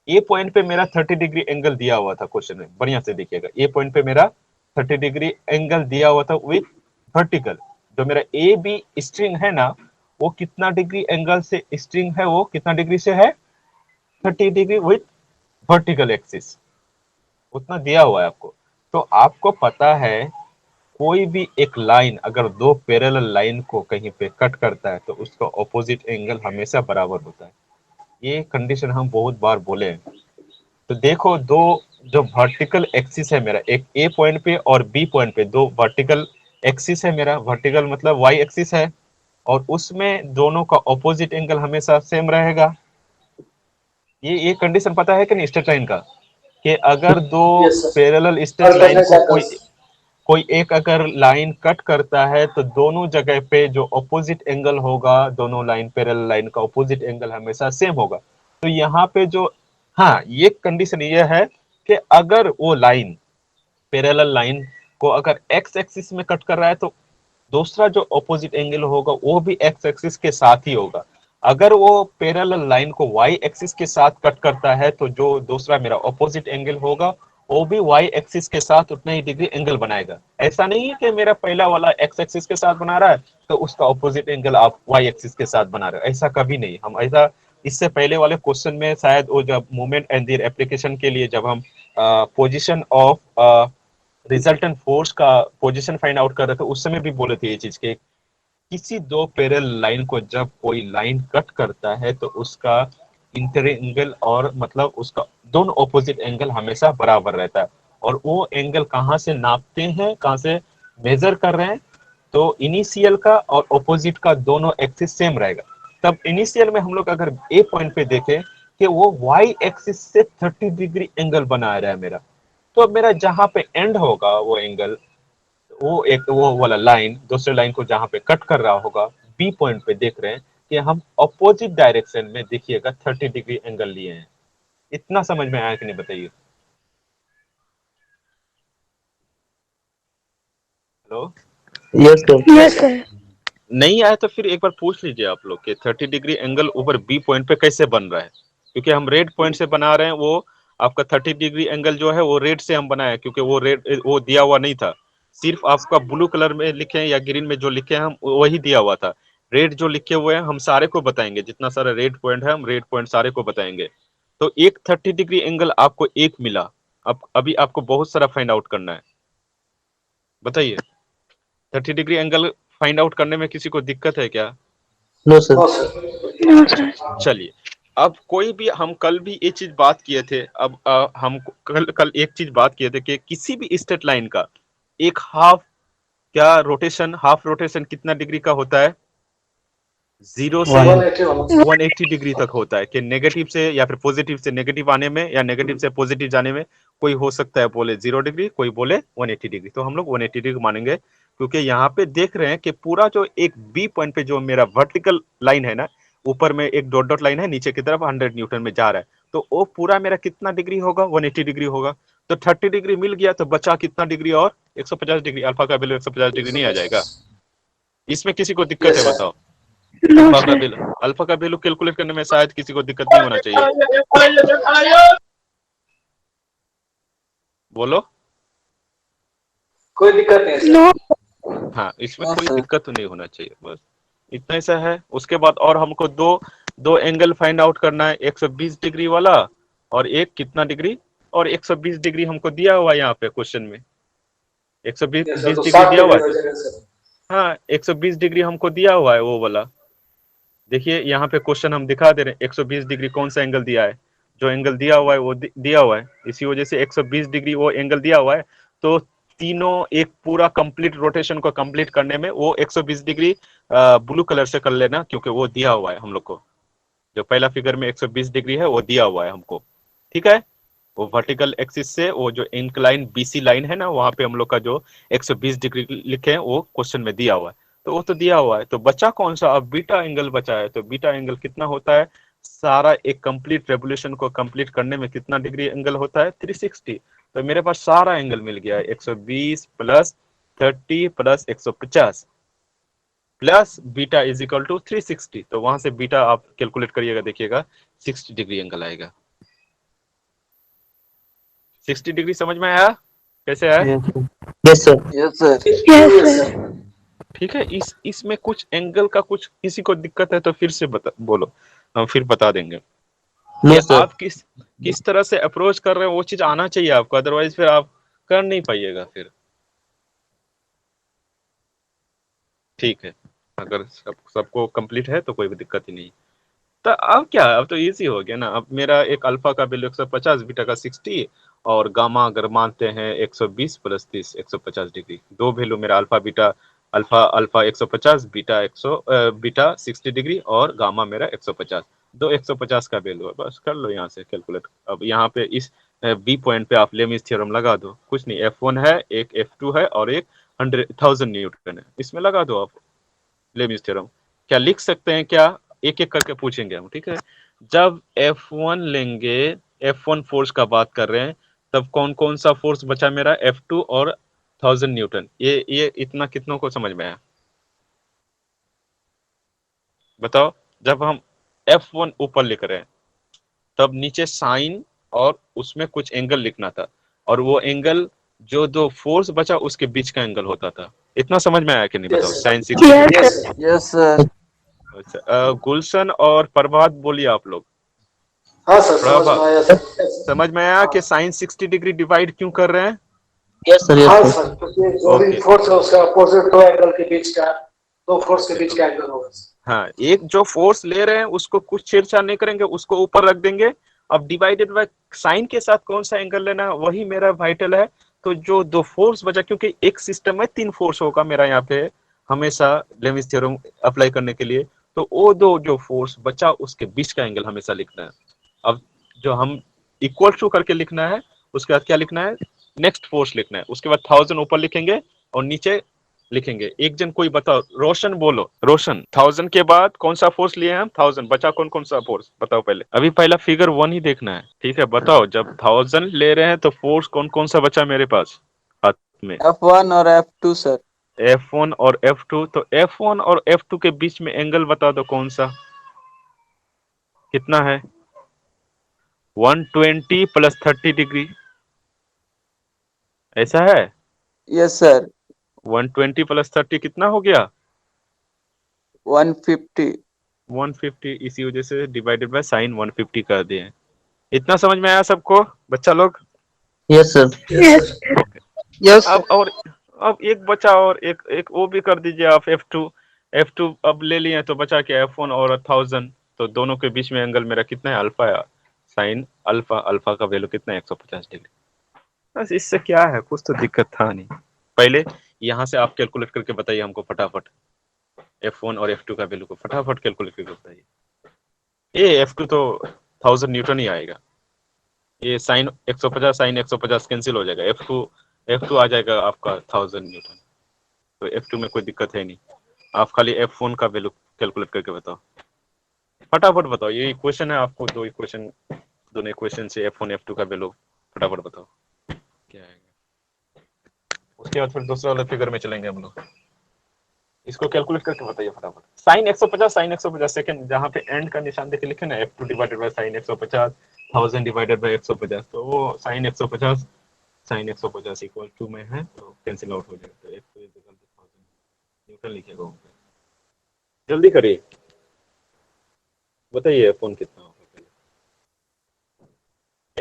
Speaker 1: ए पॉइंट पे मेरा 30 डिग्री एंगल दिया हुआ था क्वेश्चन में, बढ़िया से देखिएगा, ए पॉइंट पे मेरा 30 डिग्री एंगल दिया हुआ था विथ वर्टिकल। जो मेरा ए बी स्ट्रिंग है ना, वो कितना डिग्री एंगल से स्ट्रिंग है, वो कितना डिग्री से है, 30 डिग्री विथ वर्टिकल एक्सिस, उतना दिया हुआ है आपको। तो आपको पता है कोई भी एक लाइन अगर दो पैरेलल लाइन को कहीं पे कट करता है तो उसका ऑपोजिट एंगल हमेशा बराबर होता है। ये कंडीशन हम बहुत बार बोले हैं। तो देखो, दो जो वर्टिकल एक्सिस है मेरा, एक ए पॉइंट पे और बी पॉइंट पे दो वर्टिकल एक्सिस है मेरा, वर्टिकल मतलब वाई एक्सिस है, और उसमें दोनों का ऑपोजिट एंगल हमेशा सेम रहेगा। ये कंडीशन पता है कि नहीं स्ट्रेट लाइन का, कि अगर दो
Speaker 4: yes, sir.
Speaker 1: Parallel straight line
Speaker 4: Alternate
Speaker 1: को कोई
Speaker 4: angles.
Speaker 1: कोई एक अगर लाइन कट करता है तो दोनों जगह पे जो ऑपोजिट एंगल होगा, दोनों लाइन पैरेलल लाइन का ऑपोजिट एंगल हमेशा सेम होगा। तो यहाँ पे जो, हाँ, ये कंडीशन ये है कि अगर वो लाइन पैरेलल लाइन को अगर एक्स एक्सिस में कट कर रहा है तो दूसरा जो ऑपोजिट एंगल होगा वो भी एक्स एक्सिस के साथ ही होगा। अगर वो पैरेलल लाइन को वाई एक्सिस के साथ कट करता है तो जो दूसरा मेरा ऑपोजिट एंगल होगा वो भी वाई एक्सिस के साथ उतना ही डिग्री एंगल बनाएगा। ऐसा नहीं है कि मेरा पहला वाला एक्स एक्सिस के साथ बना रहा है तो उसका ऑपोजिट एंगल आप वाई एक्सिस के साथ बना रहे हो, ऐसा कभी नहीं। हम ऐसा, इससे पहले वाले क्वेश्चन में शायद वो जब मोमेंट एंड देयर एप्लीकेशन के लिए जब हम पोजीशन ऑफ रिजल्टेंट फोर्स का पोजीशन फाइंड आउट कर रहे थे, उस समय भी बोले थे ये चीज के किसी दो पैरेलल लाइन को जब कोई लाइन कट करता है तो उसका इंटर एंगल और मतलब उसका दोनों ऑपोजिट एंगल हमेशा बराबर रहता है। और वो एंगल कहाँ से नापते हैं, कहाँ से मेजर कर रहे हैं, तो इनिशियल का और ऑपोजिट का दोनों एक्सिस सेम रहेगा। तब इनिशियल में हम लोग अगर ए पॉइंट पे देखें कि वो वाई एक्सिस से 30 डिग्री एंगल बना रहा है मेरा, तो अब मेरा जहां पे एंड होगा वो एंगल, वो एक वो वाला लाइन दूसरे लाइन को जहां पे कट कर रहा होगा, बी पॉइंट पे देख रहे हैं कि हम अपोजिट डायरेक्शन में देखिएगा 30 डिग्री एंगल लिए हैं। इतना समझ में आया कि नहीं, बताइए। Hello,
Speaker 3: Yes, sir.
Speaker 2: Yes, sir.
Speaker 1: नहीं आया तो फिर एक बार पूछ लीजिए आप लोग कि 30 डिग्री एंगल ऊपर बी पॉइंट पे कैसे बन रहा है, क्योंकि हम रेड पॉइंट से बना रहे हैं। वो आपका 30 डिग्री एंगल जो है वो रेड से हम बनाए, क्योंकि वो रेड वो दिया हुआ नहीं था। सिर्फ आपका ब्लू कलर में लिखे हैं या ग्रीन में जो लिखे हैं हम वही दिया हुआ था। रेड जो लिखे हुए हैं हम सारे को बताएंगे, जितना सारा रेड पॉइंट है हम रेड पॉइंट सारे को बताएंगे। तो एक 30 डिग्री एंगल आपको एक मिला, अब अभी आपको बहुत सारा फाइंड आउट करना है। बताइए, 30 डिग्री एंगल फाइंड आउट करने में किसी को दिक्कत है क्या?
Speaker 3: No, sir.
Speaker 4: No, sir.
Speaker 2: No, sir.
Speaker 1: चलिए, अब कोई भी, हम कल भी ये चीज बात किए थे, अब हम कल कल एक चीज बात किए थे कि किसी भी स्ट्रेट लाइन का एक हाफ, क्या रोटेशन, हाफ रोटेशन कितना डिग्री का होता है, 0 से
Speaker 4: 180 होना.
Speaker 1: 180 डिग्री तक होता है। कि नेगेटिव से या फिर पॉजिटिव से नेगेटिव आने में या नेगेटिव से पॉजिटिव जाने में कोई हो सकता है बोले 0 डिग्री, कोई बोले 180 डिग्री, तो हम लोग 180 डिग्री मानेंगे। क्योंकि यहाँ पे देख रहे हैं कि पूरा जो एक बी पॉइंट पे जो मेरा वर्टिकल लाइन है ना, ऊपर में एक डॉट डॉट लाइन है, नीचे की तरफ 100 न्यूटन में जा रहा है, तो वो पूरा मेरा कितना डिग्री होगा, 180 डिग्री होगा। तो 30 डिग्री मिल गया, तो बचा कितना डिग्री और 150 डिग्री। अल्फा का वैल्यू 150 डिग्री नहीं आ जाएगा? इसमें किसी को दिक्कत
Speaker 4: Yes,
Speaker 1: है,
Speaker 4: sir.
Speaker 1: बताओ।
Speaker 2: No,
Speaker 1: अल्फा का
Speaker 2: sir.
Speaker 1: वैल्यू, अल्फा का वैल्यू कैलकुलेट करने में शायद किसी को दिक्कत नहीं होना चाहिए। बोलो।
Speaker 4: कोई दिक्कत नहीं है सर.
Speaker 2: No.
Speaker 1: हाँ, इसमें
Speaker 3: No,
Speaker 1: कोई
Speaker 3: sir.
Speaker 1: दिक्कत तो नहीं होना चाहिए, बस इतना ऐसा है। उसके बाद और हमको दो दो एंगल फाइंड आउट करना है, 120 डिग्री वाला और एक कितना डिग्री, और 120 डिग्री हमको दिया हुआ है यहाँ पे क्वेश्चन में, 120
Speaker 4: Yes, sir. तो
Speaker 1: डिग्री
Speaker 4: 60
Speaker 1: दिया हुआ
Speaker 4: डिग्री
Speaker 1: है।
Speaker 4: हो जाएगा सर.
Speaker 1: हाँ, 120 डिग्री हमको दिया हुआ है वो वाला, देखिए यहाँ पे क्वेश्चन हम दिखा दे रहे हैं 120 डिग्री कौन सा एंगल दिया है, जो एंगल दिया हुआ है वो दिया हुआ है, इसी वजह से 120 डिग्री वो एंगल दिया हुआ है। तो तीनों एक पूरा कंप्लीट रोटेशन को कंप्लीट करने में वो 120 डिग्री ब्लू कलर से कर लेना, क्योंकि वो दिया हुआ है हम लोग को। जो पहला फिगर में 120 डिग्री है वो दिया हुआ है हमको, ठीक है। वो वर्टिकल एक्सिस से वो जो इंक्लाइन बीसी लाइन है ना, वहां पे हम लोग का जो 120 डिग्री लिखे हैं वो क्वेश्चन में दिया हुआ है। तो वो तो दिया हुआ है, तो बचा कौन सा, अब बीटा एंगल बचा है। तो बीटा एंगल कितना होता है, सारा एक कंप्लीट रेवोल्यूशन को कंप्लीट करने में कितना डिग्री एंगल होता है, 360। तो मेरे पास सारा एंगल मिल गया है, 120 plus 30 plus 150 plus beta is equal to 360। तो वहां से बीटा आप कैलकुलेट करिएगा, देखिएगा 60 डिग्री एंगल आएगा। 60 डिग्री समझ में आया कैसे है?
Speaker 3: Yes, sir.
Speaker 5: Yes sir.
Speaker 2: Yes, sir.
Speaker 1: ठीक है। इसमें कुछ एंगल का कुछ किसी को दिक्कत है तो फिर से बोलो, हम फिर बता देंगे।
Speaker 3: No,
Speaker 1: ये
Speaker 3: sir.
Speaker 1: आप किस तरह से अप्रोच कर रहे हैं वो चीज आना चाहिए आपको, अदरवाइज फिर आप कर नहीं पाइएगा फिर। ठीक है, अगर सबको कंप्लीट है तो कोई भी दिक्कत ही नहीं। तो अब क्या है, अब तो इजी हो गया ना। अब मेरा एक अल्फा का वैल्यू 150, बीटा का 60 और गामा अगर मानते हैं 120 प्लस 30 150 डिग्री। दो वैल्यू मेरा alpha beta, alpha alpha 150, beta 100 beta 60 degree और गामा मेरा 150। दो 150 का वैल्यू है, बस कर लो यहाँ से कैलकुलेट। अब यहाँ पे इस बी पॉइंट पे आप लेमिस थ्योरम लगा दो। कुछ नहीं, F1 है, एक F2 है और एक 1000 न्यूटन है, इसमें लगा दो आप लेमिस थ्योरम। क्या लिख सकते हैं क्या, एक एक करके पूछेंगे हम, ठीक है। जब F1 लेंगे, F1 फोर्स का बात कर रहे हैं, तब कौन कौन सा फोर्स बचा मेरा, F2 और 1000 न्यूटन। ये इतना कितनों को समझ में आया बताओ। जब हम F1 ऊपर लिख रहे हैं तब नीचे साइन और उसमें कुछ एंगल लिखना था, और वो एंगल जो दो फोर्स बचा उसके बीच का एंगल होता था। इतना समझ में आया कि नहीं बताओ,
Speaker 4: Yes.
Speaker 1: Sine 60
Speaker 2: Yes,
Speaker 1: degree.
Speaker 2: sir.
Speaker 5: Yes sir.
Speaker 1: अच्छा, गुलशन और प्रभात बोलिए आप लोग।
Speaker 4: हाँ सर, समझ में
Speaker 1: प्रभात,
Speaker 4: आया सर। Yes.
Speaker 1: समझ में आया
Speaker 4: हाँ
Speaker 1: कि साइन 60 डिग्री डिवाइड क्यों कर रहे हैं?
Speaker 3: Yes, sir. Yes,
Speaker 4: हाँ
Speaker 3: sir.
Speaker 4: सर, क्योंकि जो भी
Speaker 1: ओके,
Speaker 4: फोर्स है उसका अपोजिट दो एंगल के बीच का, दो फोर्स के बीच का एंगल होगा।
Speaker 1: हाँ, एक जो फोर्स ले रहे हैं उसको कुछ छेड़छाड़ नहीं करेंगे, उसको ऊपर रख देंगे। अब डिवाइडेड बाय साइन के साथ कौन सा एंगल लेना है वही मेरा वाइटल है। तो जो दो फोर्स बचा, क्योंकि एक सिस्टम में 3 फोर्स होगा मेरा यहाँ पे हमेशा लेविस थ्योरम अप्लाई करने के लिए, तो वो दो जो फोर्स बचा उसके बीच का एंगल हमेशा लिखना है। अब जो हम इक्वल टू करके लिखना है, उसके बाद क्या लिखना है, नेक्स्ट फोर्स लिखना है, उसके बाद 1000 ऊपर लिखेंगे और नीचे लिखेंगे। एक जन कोई बताओ, रोशन बोलो, रोशन 1000 के बाद कौन सा फोर्स लिए हैं हम, 1000 बचा कौन कौन सा फोर्स बताओ पहले। अभी पहला फिगर 1 ही देखना है, ठीक है। बताओ, जब 1000 ले रहे हैं तो फोर्स कौन कौन सा बचा मेरे पास हाथ में,
Speaker 5: F1 और F2 सर।
Speaker 1: F1 और F2। तो F1 और F2 के बीच में एंगल बता दो कौन सा, कितना है, 120 प्लस 30 डिग्री, ऐसा है।
Speaker 5: Yes sir.
Speaker 1: 120 प्लस 30 कितना हो गया,
Speaker 5: 150।
Speaker 1: 150। इसी वजह से डिवाइडेड बाय साइन 150 कर दिए। इतना समझ में आया सबको बच्चा लोग?
Speaker 3: Yes, sir.
Speaker 2: Yes, sir.
Speaker 5: Yes
Speaker 1: अब
Speaker 5: सर।
Speaker 1: और अब एक बचा, और एक एक वो भी कर दीजिए आप, F2 अब ले लिए तो बचा क्या, F1 और 1000। तो दोनों के बीच में एंगल मेरा कितना है, अल्फा है। साइन अल्फा, अल्फा का वैल्यू कितना है, 150 डिग्री। बस इससे क्या है, कुछ तो दिक्कत था नहीं। पहले यहाँ से आप कैलकुलेट करके बताइए हमको फटाफट, F1 और F2 का वैल्यू को फटाफट कैलकुलेट करके बताइए। ये F2 तो 1000 न्यूटन ही आएगा। ये साइन 150 साइन 150 कैंसिल हो जाएगा, F2 आ जाएगा आपका 1000 न्यूटन। तो F2 में कोई दिक्कत है नहीं। आप खाली F1 का वैल्यू कैलकुलेट करके बताओ, फटाफट बताओ। ये इक्वेशन है, आपको दो इक्वेशन, दोनों इक्वेशन से F1 F2 का वैल्यू फटाफट बताओ क्या आएगा। उसके बाद फिर दूसरा वाले फिगर में चलेंगे हम लोग। इसको कैलकुलेट करके बताइए फटाफट। साइन 150 साइन 150 सेकंड, जहाँ पे एंड का निशान देके लिखे ना, F2 divided by sine 150, 1000 divided bye 150। तो वो साइन 150 साइन 150 इक्वल टू में है, तो कैंसिल आउट हो जाएगा। तो F2 is equal to 1000 Newton लिखिएगा वहाँ पे। जल्दी करिए, बताइए F1 कितना होगा पहले।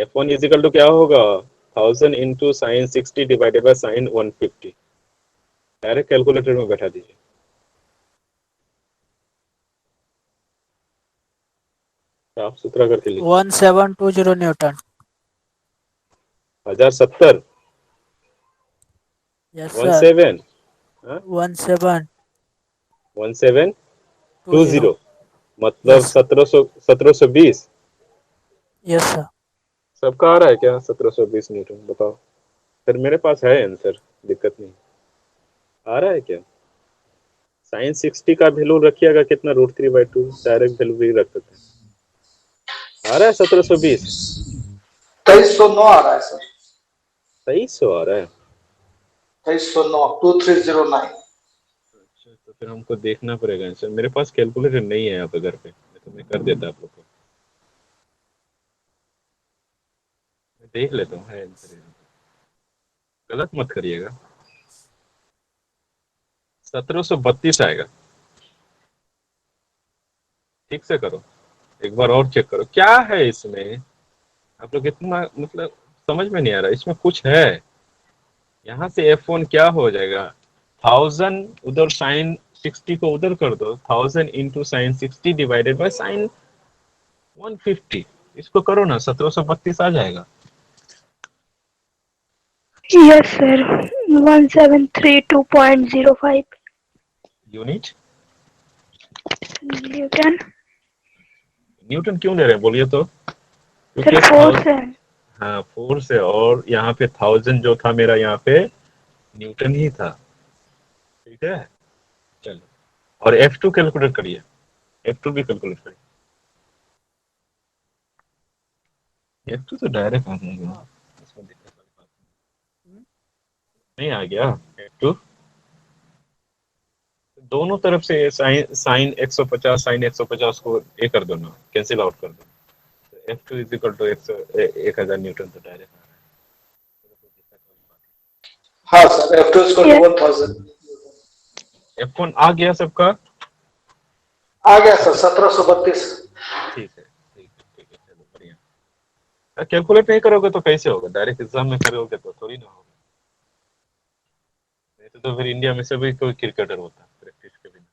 Speaker 1: F1 इज इक्वल टू क्या होगा, 1000 into sine 60 divided by sine 150। Direct calculator में बैठा दीजिए। साफ सुथरा करके लिखिए।
Speaker 2: 1720 Newton.
Speaker 1: 1070।
Speaker 2: Yes
Speaker 1: one
Speaker 2: sir.
Speaker 1: Seven
Speaker 2: 1720।
Speaker 1: 1720 मतलब
Speaker 2: यस
Speaker 1: 1720।
Speaker 2: Yes sir.
Speaker 1: सबका आ रहा है क्या 1720 न्यूटन? बताओ। फिर मेरे पास है आंसर, दिक्कत नहीं। आ रहा है क्या? साइन 60 का वैल्यू रखिएगा कितना, √3/2। डायरेक्ट वैल्यू भी रख सकते हैं। आ रहा है 1720।
Speaker 4: 2309 आ रहा है सर।
Speaker 1: 2300 आ रहा है।
Speaker 4: 2309 2309।
Speaker 1: अच्छा, तो फिर हमको देखना पड़ेगा आंसर। मेरे पास कैलकुलेटर नहीं है यहाँ पे घर पे, नहीं तो मैं कर देता आप लोग को। मैं देख लेता हूँ है आंसर यहाँ पे। गलत मत करिएगा। 1732 आएगा। ठीक से करो, एक बार और चेक करो क्या है इसमें। आप लोग इतना मतलब समझ में नहीं आ रहा, इसमें कुछ है। यहाँ से F1 क्या हो जाएगा? 1000 उधर साइन 60 को उधर कर दो, 1000 into sine 60 divided by sine 150। इसको करो ना, 1732 आ जाएगा।
Speaker 2: Yes sir. 1732.05
Speaker 1: unit
Speaker 2: Newton.
Speaker 1: Newton क्यों ले रहे हैं बोलिए तो?
Speaker 2: सर
Speaker 1: क्योंकि
Speaker 2: फोर्स है।
Speaker 1: हाँ 4 से, और यहाँ पे 1000 जो था मेरा यहाँ पे न्यूटन ही था। ठीक है, चलो। और F2 कैलकुलेट करिए, F2 भी कैलकुलेट करिए। F2 तो डायरेक्ट आ जाएगा, इसमें दिक्कत वाली बात नहीं। आ गया F2। दोनों तरफ से साइन साइन 150 साइन 150 को ये कर दो ना, कैंसिल आउट कर दो। F2 is equal to 1000 newton, तो डायरेक्ट आ रहा है।
Speaker 4: हाँ sir, F2 is equal to 1000।
Speaker 1: F1 आ गया सबका?
Speaker 4: आ गया सर 1732।
Speaker 1: ठीक है, ठीक है, ठीक है, चलो बढ़िया। कैलकुलेट नहीं करोगे तो कैसे होगा? डायरेक्ट एग्जाम में करोगे तो थोड़ी ना होगा। नहीं तो फिर इंडिया में सभी कोई क्रिकेटर होता प्रैक्टिस के बिना।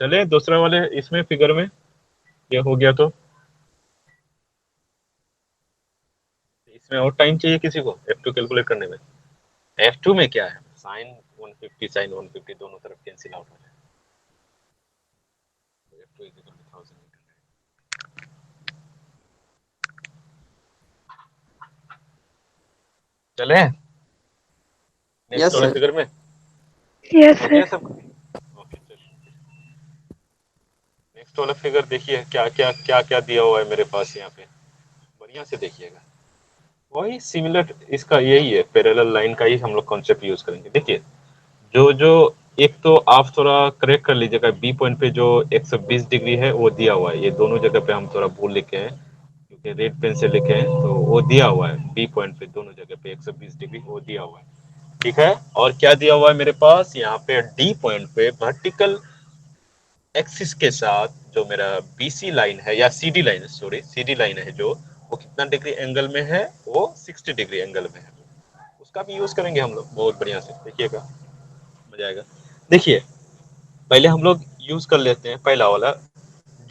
Speaker 1: चले दूसरा वाले इसमें फिगर में, ये हो गया तो इसमें और टाइम चाहिए किसी को F2 कैलकुलेट करने में? F2 में क्या है, साइन 150 साइन 150 दोनों तरफ कैंसिल आउट हो जाए। F2 is equal to 1000 newton. चले नेक्स्ट
Speaker 5: यस
Speaker 1: वाले
Speaker 5: सर।
Speaker 1: फिगर में।
Speaker 2: यस
Speaker 1: हो
Speaker 2: सर।
Speaker 1: गया सब? ओके चलिए, नेक्स्ट वाला फिगर देखिए क्या क्या क्या क्या दिया हुआ है मेरे पास यहाँ पे। बढ़िया से देखिएगा। वही सिमिलर इसका यही है, पैरेलल लाइन का ही हम लोग कॉन्सेप्ट यूज करेंगे। देखिए जो जो एक तो आप थोड़ा करेक्ट कर लीजिएगा, बी पॉइंट पे जो 120 डिग्री है वो दिया हुआ है। ये दोनों जगह पे हम थोड़ा भूल लिखे हैं, क्योंकि रेड पेन से लिखे हैं, तो वो दिया हुआ है बी पॉइंट पे दोनों जगह पे 120 डिग्री वो दिया हुआ है। ठीक है, और क्या दिया हुआ है मेरे पास यहाँ पे डी पॉइंट पे वर्टिकल एक्सिस के साथ जो मेरा बीसी लाइन है या CD line, sorry CD line है, जो वो कितना डिग्री एंगल में है? वो 60 डिग्री एंगल में है। उसका भी यूज करेंगे हम लोग बहुत बढ़िया से, देखिएगा मजा आएगा। देखिए पहले हम लोग यूज कर लेते हैं पहला वाला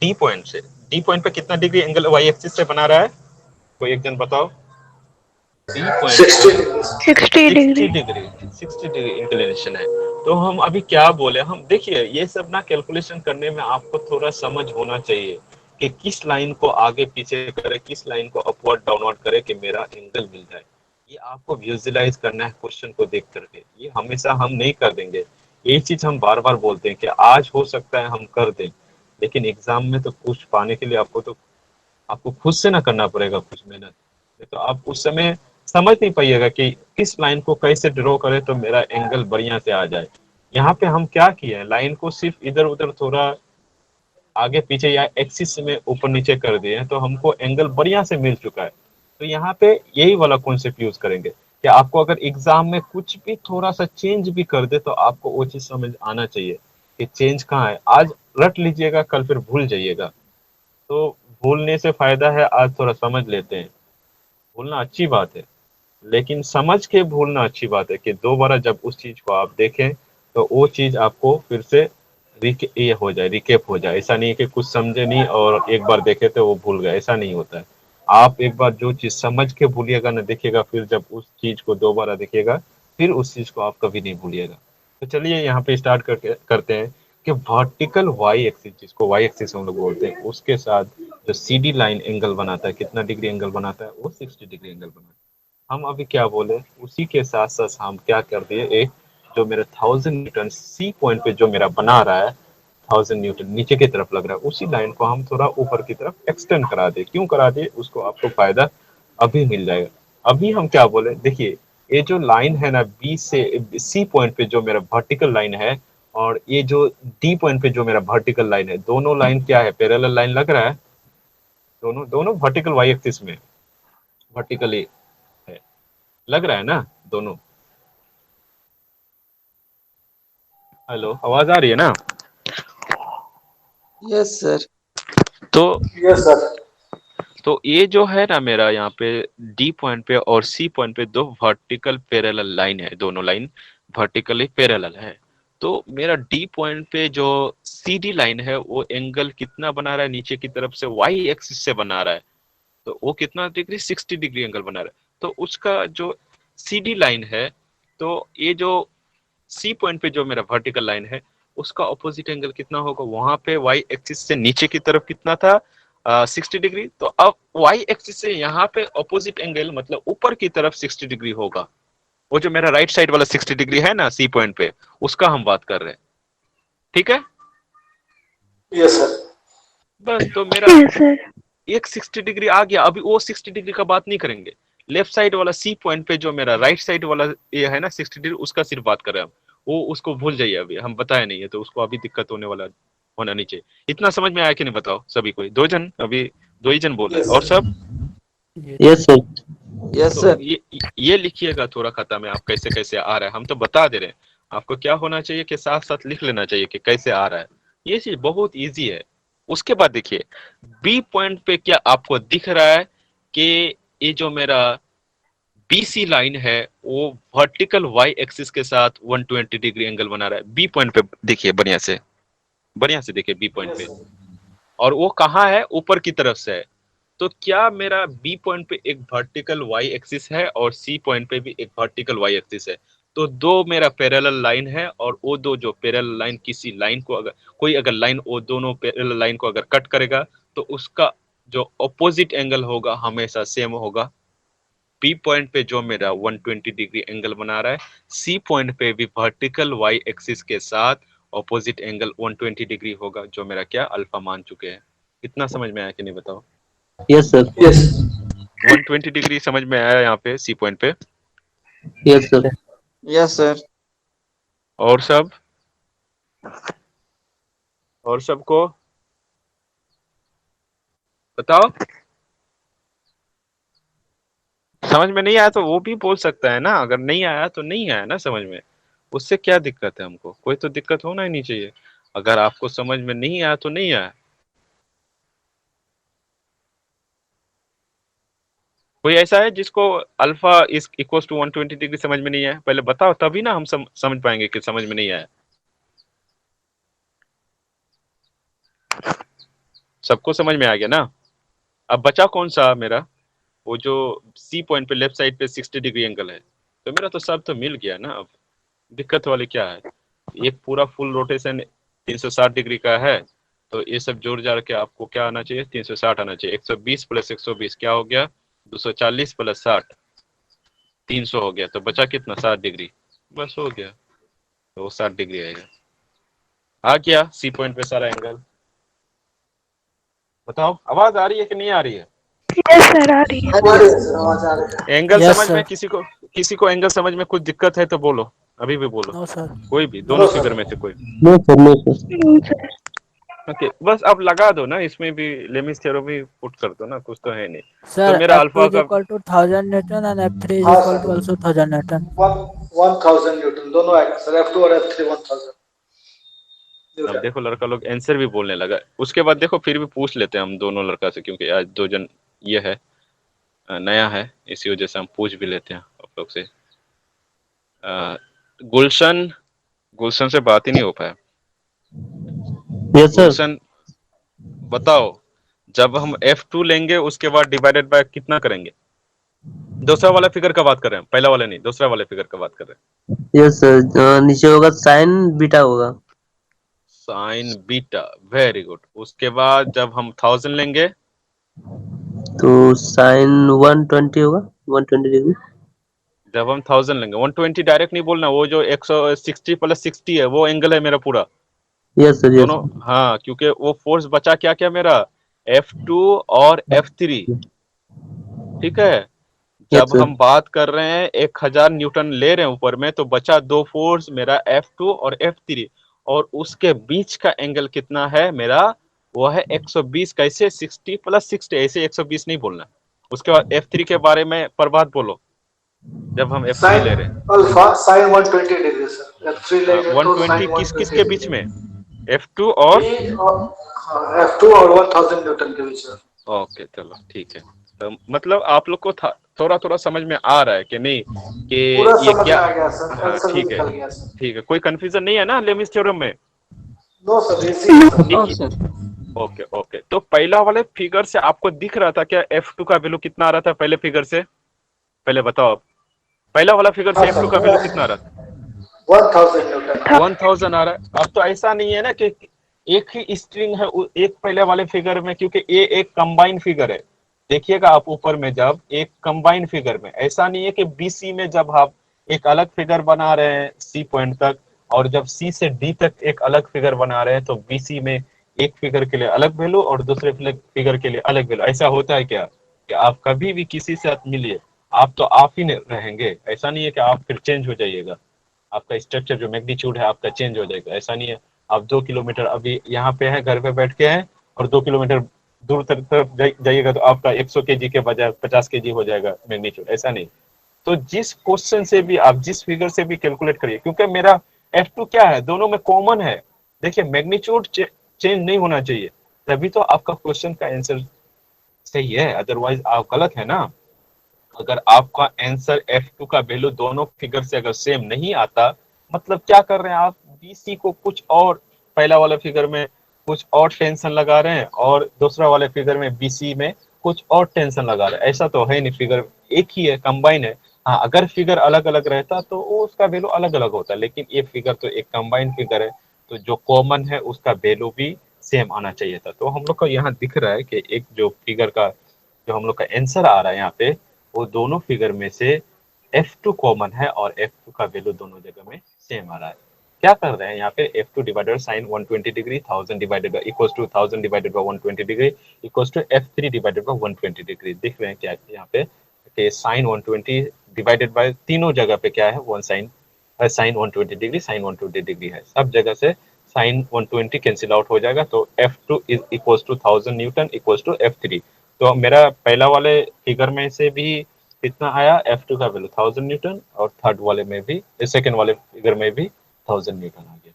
Speaker 1: डी पॉइंट से। डी पॉइंट पे कितना डिग्री एंगल वाई एक्सिस से बना रहा है? कोई एक जन बताओ। डी पॉइंट पे
Speaker 4: 60 degree.
Speaker 2: 60
Speaker 1: 60
Speaker 2: degree.
Speaker 1: Degree 60 degree inclination है। तो हम अभी क्या बोले, हम देखिए ये सब ना कैलकुलेशन करने में आपको थोड़ा समझ होना चाहिए कि किस लाइन को आगे पीछे करे, किस लाइन को अपवर्ड डाउनवर्ड करे कि मेरा एंगल मिल जाए। ये आपको विजुअलाइज करना है क्वेश्चन को देख करके। ये हमेशा हम नहीं कर देंगे, ये चीज हम बार बार बोलते हैं कि आज हो सकता है हम कर दें, लेकिन एग्जाम में तो कुछ पाने के लिए आपको खुद से ना करना पड़ेगा कुछ मेहनत। तो आप उस समय समझ नहीं पाइएगा कि किस लाइन को कैसे ड्रॉ करें तो मेरा एंगल बढ़िया से आ जाए। यहाँ पे हम क्या किए हैं, लाइन को सिर्फ इधर उधर थोड़ा आगे पीछे या एक्सिस में ऊपर नीचे कर दिए हैं, तो हमको एंगल बढ़िया से मिल चुका है। तो यहाँ पे यही वाला कॉन्सेप्ट यूज करेंगे कि आपको अगर एग्जाम में कुछ भी थोड़ा सा चेंज भी कर दे तो आपको वो चीज समझ आना चाहिए कि चेंज कहाँ है। आज रट लीजिएगा, कल फिर भूल जाइएगा। तो भूलने से फायदा है, आज थोड़ा समझ लेते हैं। भूलना अच्छी बात है, लेकिन समझ के भूलना अच्छी बात है कि दोबारा जब उस चीज को आप देखें तो वो चीज आपको फिर से ये हो जाए, रिकेप हो जाए। ऐसा नहीं है कि कुछ समझे नहीं और एक बार देखे तो वो भूल गए, ऐसा नहीं होता है। आप एक बार जो चीज समझ के भूलिएगा ना, देखिएगा फिर जब उस चीज को दोबारा देखिएगा, फिर उस चीज को आप कभी नहीं भूलिएगा। तो चलिए यहाँ पे स्टार्ट करके करते हैं कि वर्टिकल वाई एक्सिस, जिसको वाई एक्सिस हम लोग बोलते हैं, उसके साथ जो सीडी लाइन एंगल बनाता है, कितना डिग्री एंगल बनाता है, वो 60 डिग्री एंगल बनाता है। हम अभी क्या बोले, उसी के साथ साथ हम क्या कर दिए, एक जो मेरा 1000 न्यूटन सी पॉइंट पे जो मेरा बना रहा है, 1000 न्यूटन नीचे की तरफ लग रहा है, उसी लाइन को हम थोड़ा ऊपर की तरफ एक्सटेंड करा दे। क्यों करा दे, उसको आपको फायदा अभी मिल जाएगा। अभी हम क्या बोले, देखिए ये जो लाइन है ना, बी से सी पॉइंट पे जो मेरा वर्टिकल लाइन है, और ये जो डी पॉइंट पे जो मेरा वर्टिकल लाइन है, दोनों लाइन क्या है, पैरेलल लाइन लग रहा है। दोनों दोनों वर्टिकल वाई एक्सिस में वर्टिकली है, लग रहा है ना दोनों। हेलो, आवाज आ रही है ना?
Speaker 5: Yes, sir.
Speaker 1: तो
Speaker 4: Yes, sir.
Speaker 1: ये जो है ना मेरा यहाँ पे डी पॉइंट पे और सी पॉइंट पे दो वर्टिकल पैरेलल लाइन है, दोनों लाइन वर्टिकली पैरेलल है। तो मेरा डी पॉइंट पे जो सी डी लाइन है, वो एंगल कितना बना रहा है, नीचे की तरफ से वाई एक्सिस से बना रहा है। तो वो कितना डिग्री, 60 डिग्री एंगल बना रहा है। तो उसका जो सी डी लाइन है, तो ये जो सी पॉइंट पे जो मेरा वर्टिकल लाइन है, उसका ऑपोजिट एंगल कितना होगा, वहां पे वाई एक्सिस से नीचे की तरफ कितना था, 60 डिग्री। तो अब वाई एक्सिस से यहाँ पे ऑपोजिट एंगल मतलब ऊपर की तरफ 60 डिग्री होगा। वो जो मेरा राइट साइड वाला 60 डिग्री है ना सी पॉइंट पे, उसका हम बात कर रहे हैं। ठीक है,
Speaker 4: Yes, sir.
Speaker 1: बस तो मेरा
Speaker 2: Yes, sir.
Speaker 1: एक 60 डिग्री आ गया। अभी वो 60 डिग्री का बात नहीं करेंगे, लेफ्ट साइड वाला सी पॉइंट पे जो मेरा राइट साइड वाला ये है ना 60 डिग्री, उसका सिर्फ बात कर रहे हैं हम। वो उसको भूल जाइए, अभी हम बताए नहीं है, तो उसको अभी दिक्कत होने वाला होना नहीं चाहिए। इतना समझ में आया कि नहीं बताओ सभी को? दो जन अभी, दो ही जन बोल रहे हैं,
Speaker 4: Yes,
Speaker 1: और
Speaker 4: sir.
Speaker 1: सब?
Speaker 3: Yes, sir.
Speaker 5: Yes,
Speaker 1: तो
Speaker 5: sir.
Speaker 1: ये लिखिएगा थोड़ा खाता में, आप कैसे कैसे आ रहा है। हम तो बता दे रहे हैं, आपको क्या होना चाहिए कि साथ साथ लिख लेना चाहिए कि कैसे आ रहा है। ये चीज बहुत इजी है। उसके बाद देखिए, बी पॉइंट पे क्या आपको दिख रहा है कि ये जो मेरा बीसी लाइन है, वो वर्टिकल वाई एक्सिस के साथ 120 डिग्री एंगल बना रहा है। बी पॉइंट पे देखिए, बढ़िया से देखिए बी पॉइंट
Speaker 4: Yes,
Speaker 1: पे।
Speaker 4: sir.
Speaker 1: और वो कहाँ है, ऊपर की तरफ से है। तो क्या मेरा बी पॉइंट पे एक वर्टिकल वाई एक्सिस है और सी पॉइंट पे भी एक वर्टिकल वाई एक्सिस है। तो दो मेरा पैरेलल लाइन है, और वो दो जो पैरेलल लाइन, किसी लाइन को अगर कोई अगर लाइन वो दोनों पैरेलल लाइन को अगर कट करेगा, तो उसका जो ऑपोजिट एंगल होगा हमेशा सेम होगा। बी पॉइंट पे जो मेरा 120 डिग्री एंगल बना रहा है, सी पॉइंट पे भी वर्टिकल वाई एक्सिस के साथ ऑपोजिट एंगल 120 डिग्री होगा, जो मेरा क्या अल्फा मान चुके हैं। इतना समझ में आया कि नहीं बताओ?
Speaker 3: Yes, sir.
Speaker 4: Yes.
Speaker 1: 120 डिग्री समझ में आया यहाँ पे सी पॉइंट पे?
Speaker 3: Yes, sir.
Speaker 5: Yes, sir.
Speaker 1: और सब, और सबको बताओ। समझ में नहीं आया तो वो भी बोल सकता है ना, अगर नहीं आया तो नहीं आया ना समझ में, उससे क्या दिक्कत है? हमको कोई तो दिक्कत होना ही नहीं चाहिए। अगर आपको समझ में नहीं आया तो नहीं आया। कोई ऐसा है जिसको alpha is equal to 120 degree समझ में नहीं आया? पहले बताओ, तभी ना हम समझ पाएंगे कि समझ में नहीं आया। सबको समझ में आ गया ना? अब बचा कौन सा मेरा, वो जो सी पॉइंट पे लेफ्ट साइड पे 60 डिग्री एंगल है। तो मेरा तो सब तो मिल गया ना। अब दिक्कत वाली क्या है, एक पूरा फुल रोटेशन 360 डिग्री का है। तो ये सब जोड़ जाड़ के आपको क्या आना चाहिए, 360 आना चाहिए। 120 प्लस 120 क्या हो गया, 240 प्लस 60 300 हो गया। तो बचा कितना, 60 डिग्री। बस हो गया, तो वो 60 डिग्री आएगा। आ गया सी पॉइंट पे सारा एंगल। बताओ, आवाज आ रही है कि नहीं आ रही है?
Speaker 2: Yes, sir. आ रही है.
Speaker 4: आ रही है सर, आवाज आ रही है।
Speaker 1: एंगल
Speaker 2: Yes,
Speaker 1: समझ में
Speaker 2: sir.
Speaker 1: किसी को एंगल समझ में कुछ दिक्कत है तो बोलो, अभी भी बोलो।
Speaker 2: No, sir.
Speaker 1: कोई भी, दोनों
Speaker 4: No, sir.
Speaker 1: फिगर में से कोई।
Speaker 3: No, sir. No, sir.
Speaker 2: No, sir.
Speaker 1: Okay, बस अब लगा दो ना, इसमें भी लेमिस थ्योरम भी पुट कर दो ना, कुछ तो है नहीं।
Speaker 2: Sir,
Speaker 1: तो मेरा
Speaker 2: F2
Speaker 1: अल्फा
Speaker 2: is
Speaker 1: का
Speaker 2: equal to 1000 Newton and F3 is
Speaker 4: हाँ
Speaker 2: equal to
Speaker 4: sir,
Speaker 2: also 1000 Newton.
Speaker 4: 1000 Newton दोनों आएगा सर, F2 और F3 1000
Speaker 1: अब
Speaker 4: न्यूटन।
Speaker 1: देखो लड़का लोग आंसर भी बोलने लगा। उसके बाद देखो फिर भी पूछ लेते हैं हम दोनों लड़का से, क्योंकि आज दो जन ये है, नया है, इसी वजह से हम पूछ भी लेते हैं आप लोग से। गुलशन गुलशन से बात ही नहीं हो पाया।
Speaker 3: Yes sir.
Speaker 1: क्वेश्चन बताओ, जब हम F2 लेंगे उसके बाद डिवाइडेड बाय कितना करेंगे? दूसरा वाला फिगर का बात कर रहे हैं, पहला वाला नहीं, दूसरा वाले फिगर का बात कर रहे हैं।
Speaker 3: यस सर, नीचे होगा साइन बीटा होगा।
Speaker 1: Sign beta, very good. उसके बाद जब हम 1000 लेंगे,
Speaker 3: तो साइन 120 होगा, 120 डिग्री।
Speaker 1: जब हम 1000 लेंगे 120 डायरेक्ट नहीं बोलना, वो जो 160 प्लस 60 है वो एंगल है मेरा पूरा।
Speaker 3: Yes sir, yes.
Speaker 1: दोनों, हाँ, क्योंकि वो फोर्स बचा क्या क्या मेरा, F2 और F3। ठीक है,
Speaker 3: यस
Speaker 1: जब
Speaker 3: सर।
Speaker 1: हम बात कर रहे हैं 1000 न्यूटन ले रहे हैं ऊपर में, तो बचा दो फोर्स मेरा F2 और F3, और उसके बीच का एंगल कितना है मेरा, वो है 120। कैसे? 60 प्लस 60, ऐसे 120 नहीं बोलना। उसके बाद F3 के बारे में प्रभात बोलो, जब हम F3
Speaker 4: साइन
Speaker 1: ले रहे हैं।
Speaker 4: Alpha sign 120 degree sir, F3
Speaker 1: हाँ,
Speaker 4: लेंगे तो साइन
Speaker 1: 120 किस किस
Speaker 4: 120
Speaker 1: के बीच
Speaker 4: डिग्री।
Speaker 1: में? F2 और,
Speaker 4: बी और हाँ, F2 और 1000 न्यूटन के बीच में।
Speaker 1: ओके चलो ठीक है। तो मतलब आप लोग को थोड़ा थोड़ा समझ में आ रहा है कि नहीं, कि
Speaker 4: पूरा
Speaker 1: ये
Speaker 4: समझ
Speaker 1: क्या?
Speaker 4: में आ गया सर,
Speaker 1: हाँ
Speaker 4: आंसर भी
Speaker 1: ठीक है,
Speaker 4: निकल गया सर।
Speaker 1: ठीक है, कोई कंफ्यूजन नहीं है ना लेमिस थ्योरम में?
Speaker 4: नो सर, इजी है सर।
Speaker 1: ठीक
Speaker 5: नो
Speaker 1: है,
Speaker 5: सर।
Speaker 1: Okay okay. तो पहला वाले फिगर से आपको दिख रहा था क्या F2 का वैल्यू कितना आ रहा था पहले फिगर से? पहले बताओ आप, पहला वाला फिगर
Speaker 4: हाँ
Speaker 1: से F2 का
Speaker 4: सर,
Speaker 1: वैल्यू कितना आ रहा था?
Speaker 4: 1000 न्यूटन आ रहा
Speaker 1: 1000 आ रहा है। अब तो ऐसा नहीं है ना कि एक ही स्ट्रिंग है एक पहले वाले फिगर में, क्योंकि ये एक कंबाइन फिगर है। देखिएगा आप ऊपर में, जब एक कंबाइन फिगर में, ऐसा नहीं है कि BC में जब आप एक अलग फिगर बना रहे हैं C पॉइंट तक, और जब C से D तक एक अलग फिगर बना रहे हैं, तो BC में एक फिगर के लिए अलग वैल्यू और दूसरे फिगर के लिए अलग वैल्यू। ऐसा होता है क्या? कि आप कभी भी किसी से मिलिए, आप तो आप ही रहेंगे, ऐसा नहीं है कि आप फिर चेंज हो जाइएगा। आपका स्ट्रक्चर जो मैग्नीट्यूड है आपका चेंज हो जाएगा, ऐसा नहीं है। आप 2 किलोमीटर अभी यहाँ पे हैं, घर पे बैठ के हैं, और 2 किलोमीटर दूर तक तरफ जाइएगा तो आपका 100 kg के बजाय 50 kg हो जाएगा मैग्नीट्यूड, ऐसा नहीं। तो जिस क्वेश्चन से भी आप, जिस फिगर से भी कैलकुलेट करिए, क्योंकि मेरा F2 क्या है, दोनों में कॉमन है। देखिए मैग्नीट्यूड चेंज नहीं होना चाहिए, तभी तो आपका क्वेश्चन का आंसर सही है, अदरवाइज आप गलत है ना। अगर आपका आंसर F2 का वैल्यू दोनों फिगर से अगर सेम नहीं आता, मतलब क्या कर रहे हैं आप, BC को कुछ और, पहला वाला फिगर में कुछ और टेंशन लगा रहे हैं, और दूसरा वाले फिगर में BC में कुछ और टेंशन लगा रहे हैं। ऐसा तो है नहीं, फिगर एक ही है, कंबाइन है। हाँ, अगर फिगर अलग अलग रहता तो वो उसका वैल्यू अलग अलग होता, लेकिन ये फिगर तो एक कंबाइंड फिगर है, तो जो कॉमन है उसका वैल्यू भी सेम आना चाहिए था। तो हम लोग को यहाँ दिख रहा है कि एक जो फिगर का, जो हम लोग का आंसर आ रहा है यहाँ पे, वो दोनों फिगर में से F2 कॉमन है, और F2 का वैल्यू दोनों जगह में सेम आ रहा है। क्या कर रहे हैं यहाँ पे, F2 divided sine 120 degree, 1000 divided by equals to 1000 divided by 120 degree equals to F3 divided by 120 degree. देख रहे हैं क्या यहाँ पे, कि साइन 120 डिवाइडेड बाय तीनों जगह पे क्या है, one sine, sine 120 degree, sine 120 degree है, सब जगह से साइन 120 कैंसिल आउट हो जाएगा, तो F2 is equals to 1000 newton equals to F3। तो मेरा पहला वाले फिगर में से भी कितना आया, F2 का वैल्यू 1000 न्यूटन, और थर्ड वाले में भी, सेकंड वाले फिगर में भी 1000 न्यूटन आ गया।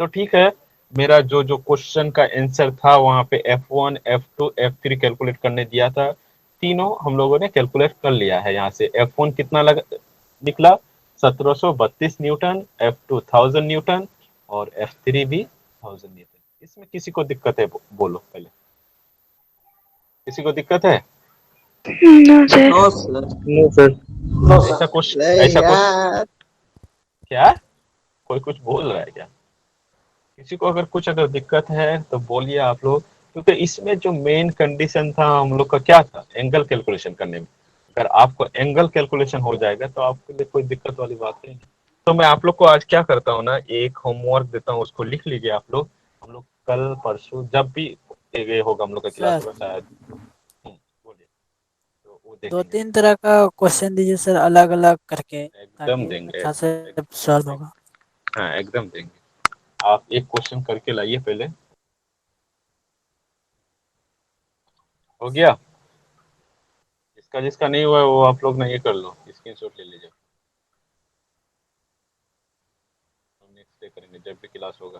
Speaker 1: तो ठीक है, मेरा जो जो क्वेश्चन का आंसर था वहां पे F1 F2 F3 कैलकुलेट करने दिया था, तीनों हम लोगों ने कैलकुलेट कर लिया है। यहाँ से F1 कितना निकला, 1732 न्यूटन, F2 1000 न्यूटन, और F3 भी 1000 न्यूटन। इसमें किसी को दिक्कत है बोलो पहले, किसी को दिक्कत है?
Speaker 2: No sir.
Speaker 5: No sir.
Speaker 3: No sir.
Speaker 4: No
Speaker 1: ऐसा
Speaker 4: सर।
Speaker 1: क्वेश्चन,
Speaker 5: अरे
Speaker 1: ऐसा क्वेश्चन
Speaker 5: यार।
Speaker 1: क्या, कोई कुछ बोल रहा है क्या? किसी को अगर कुछ अगर दिक्कत है तो बोलिए आप लोग, क्योंकि इसमें जो मेन कंडीशन था हम लोग का क्या था, एंगल कैलकुलेशन करने में। अगर आपको एंगल कैलकुलेशन हो जाएगा तो आपके लिए कोई दिक्कत वाली बात नहीं। तो मैं आप लोग को आज क्या करता हूँ ना, एक होमवर्क देता हूँ, उसको लिख लीजिए आप लोग। हम लोग कल परसों जब भी ये होगा हम लोग का क्लास
Speaker 2: सर
Speaker 1: होगा शायद, बोलिए, तो वो
Speaker 2: दो
Speaker 1: देखेंगे।
Speaker 2: तीन तरह का क्वेश्चन दीजिए सर, अलग अलग करके,
Speaker 1: एकदम
Speaker 2: ताकि
Speaker 1: देंगे,
Speaker 2: अच्छा से सॉल्व होगा।
Speaker 1: हाँ एकदम देंगे। आप एक क्वेश्चन करके लाइए पहले। हो गया? जिसका जिसका नहीं हुआ है वो आप लोग ना ये कर लो, स्क्रीनशॉट ले लीजिए। हम नेक्स्ट डे करेंगे जब भी क्लास होगा।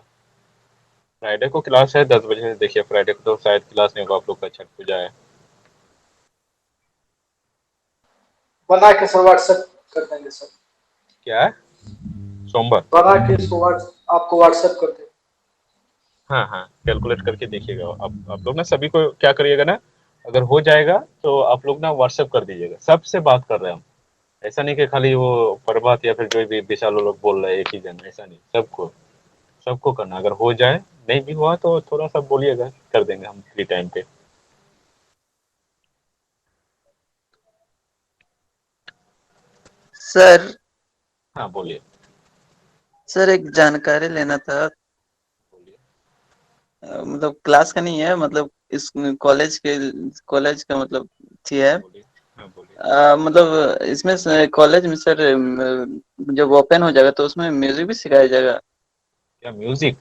Speaker 1: फ्राइडे को क्लास है 10 बजे से, देखिए फ्राइडे को तो शायद क्लास नहीं होगा, आप लोग का छठ पूजा है।
Speaker 4: बना के सर व्हाट्सएप कर देंगे सर।
Speaker 1: क्या है? सोमवार?
Speaker 4: बना के इसको आपको व्हाट्सएप कर देंगे।
Speaker 1: हाँ हाँ कैलकुलेट करके देखिएगा। आप लोग ना सभी को क्या करिएगा ना, अगर हो जाएगा तो आप लोग ना व्हाट्सएप कर दीजिएगा। सबसे बात कर रहे हैं हम, ऐसा नहीं कि खाली वो प्रभात या फिर जो भी विशाल लोग बोल रहे हैं एक ही जन, ऐसा नहीं, सबको सबको करना। अगर हो जाए, नहीं भी हुआ तो थोड़ा सा बोलिएगा, कर देंगे हम फ्री टाइम पे।
Speaker 5: सर
Speaker 1: हाँ बोलिए।
Speaker 5: सर एक जानकारी लेना था।
Speaker 1: बोलिए।
Speaker 5: मतलब क्लास का नहीं है, मतलब इस कॉलेज का मतलब थी है।
Speaker 1: बोलिए। हाँ बोलिए।
Speaker 5: मतलब इसमें कॉलेज में सर जब ओपन हो जाएगा तो उसमें म्यूजिक भी सिखाया जाएगा।
Speaker 1: क्या म्यूजिक?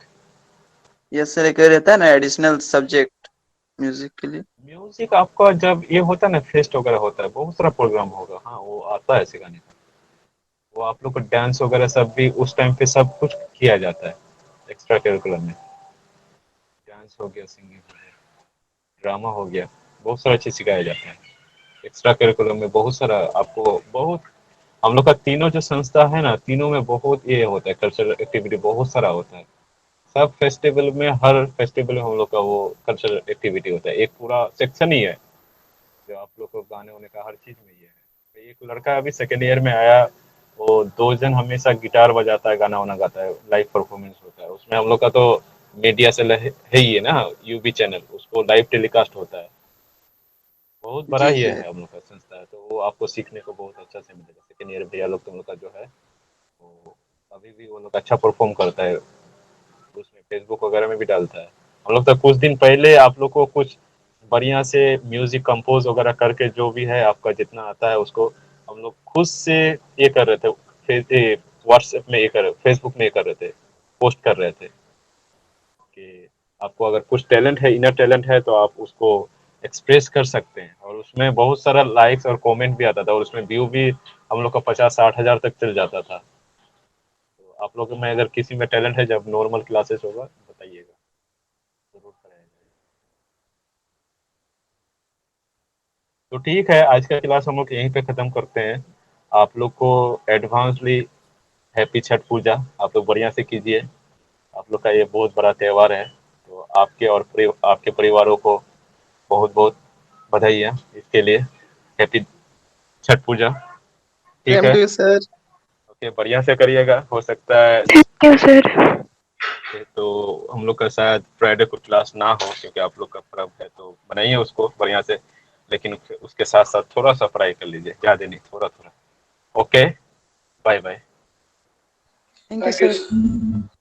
Speaker 5: यस सर, एक रहता है ना एडिशनल सब्जेक्ट म्यूजिक के लिए।
Speaker 1: म्यूजिक आपका जब ये होता है ना, फेस्ट वगैरह होता है, बहुत सारा प्रोग्राम होगा, हाँ वो आता है सिखाने का। वो आप लोग को डांस वगैरह सब भी उस टाइम पे सब कुछ किया जाता है एक्स्ट्रा करिकुलम में। डांस हो गया, सिंगिंग हो गया, ड्रामा हो गया, बहुत सारा चीज सिखाया जाता है एक्स्ट्रा करिकुलम में। बहुत सारा आपको, बहुत हम लोग का तीनों जो संस्था है ना, तीनों में बहुत ये होता है, कल्चरल एक्टिविटी बहुत सारा होता है। सब फेस्टिवल में, हर फेस्टिवल में हम लोग का वो कल्चरल एक्टिविटी होता है, एक पूरा सेक्शन ही है जो आप लोग को गाने वाने का हर चीज में ये है। तो एक लड़का अभी सेकेंड ईयर में आया, वो 2 जन हमेशा गिटार बजाता है, गाना वाना गाता है, लाइव परफॉर्मेंस होता है उसमें। हम लोग का तो मीडिया से है ही है ना, यूबी चैनल, उसको लाइव टेलीकास्ट होता है। बहुत बड़ा
Speaker 5: जी
Speaker 1: ही
Speaker 5: जी।
Speaker 1: है हम लोग का संस्था है, तो वो आपको सीखने को बहुत अच्छा से मिलेगा। सेकेंड ईयर भैया लोग तुम लोग का जो है, वो अभी भी वो लोग अच्छा परफॉर्म करता है, उसमें फेसबुक वगैरह में भी डालता है। हम लोग तो कुछ दिन पहले आप लोग को कुछ बढ़िया से म्यूजिक कंपोज वगैरह करके, जो भी है आपका जितना आता है उसको हम लोग खुद से ये कर रहे थे, व्हाट्सएप में ये कर, फेसबुक में ये कर रहे थे, पोस्ट कर रहे थे कि आपको अगर कुछ टैलेंट है, इनर टैलेंट है, तो आप उसको एक्सप्रेस कर सकते हैं। और उसमें बहुत सारा लाइक्स और कमेंट भी आता था, और उसमें व्यू भी हम लोग का 50-60 हज़ार तक चल जाता था। तो आप लोग में अगर किसी में टैलेंट है, जब नॉर्मल क्लासेस होगा बताइएगा, जरूर कराया जाएगा। तो ठीक है, आज का क्लास हम लोग यहीं पे ख़त्म करते हैं। आप लोग को एडवांसली हैप्पी छठ पूजा, आप लोग बढ़िया से कीजिए। आप लोग का ये बहुत बड़ा त्यौहार है, तो आपके और आपके परिवारों को बहुत बहुत बधाइयाँ इसके लिए। हैप्पी छठ पूजा। ठीक
Speaker 5: सेम
Speaker 1: है।
Speaker 5: To you sir.
Speaker 1: ओके, बढ़िया से करिएगा, हो सकता है
Speaker 2: थैंक यू सर।
Speaker 1: तो हम लोग का शायद फ्राइडे को क्लास ना हो, क्योंकि आप लोग का पर्व है, तो बनाइए उसको बढ़िया से। लेकिन उसके साथ साथ थोड़ा सा पढ़ाई कर लीजिए, ज़्यादा नहीं, थोड़ा थोड़ा। Okay, bye bye.
Speaker 5: Thank you
Speaker 4: thank you
Speaker 5: sir.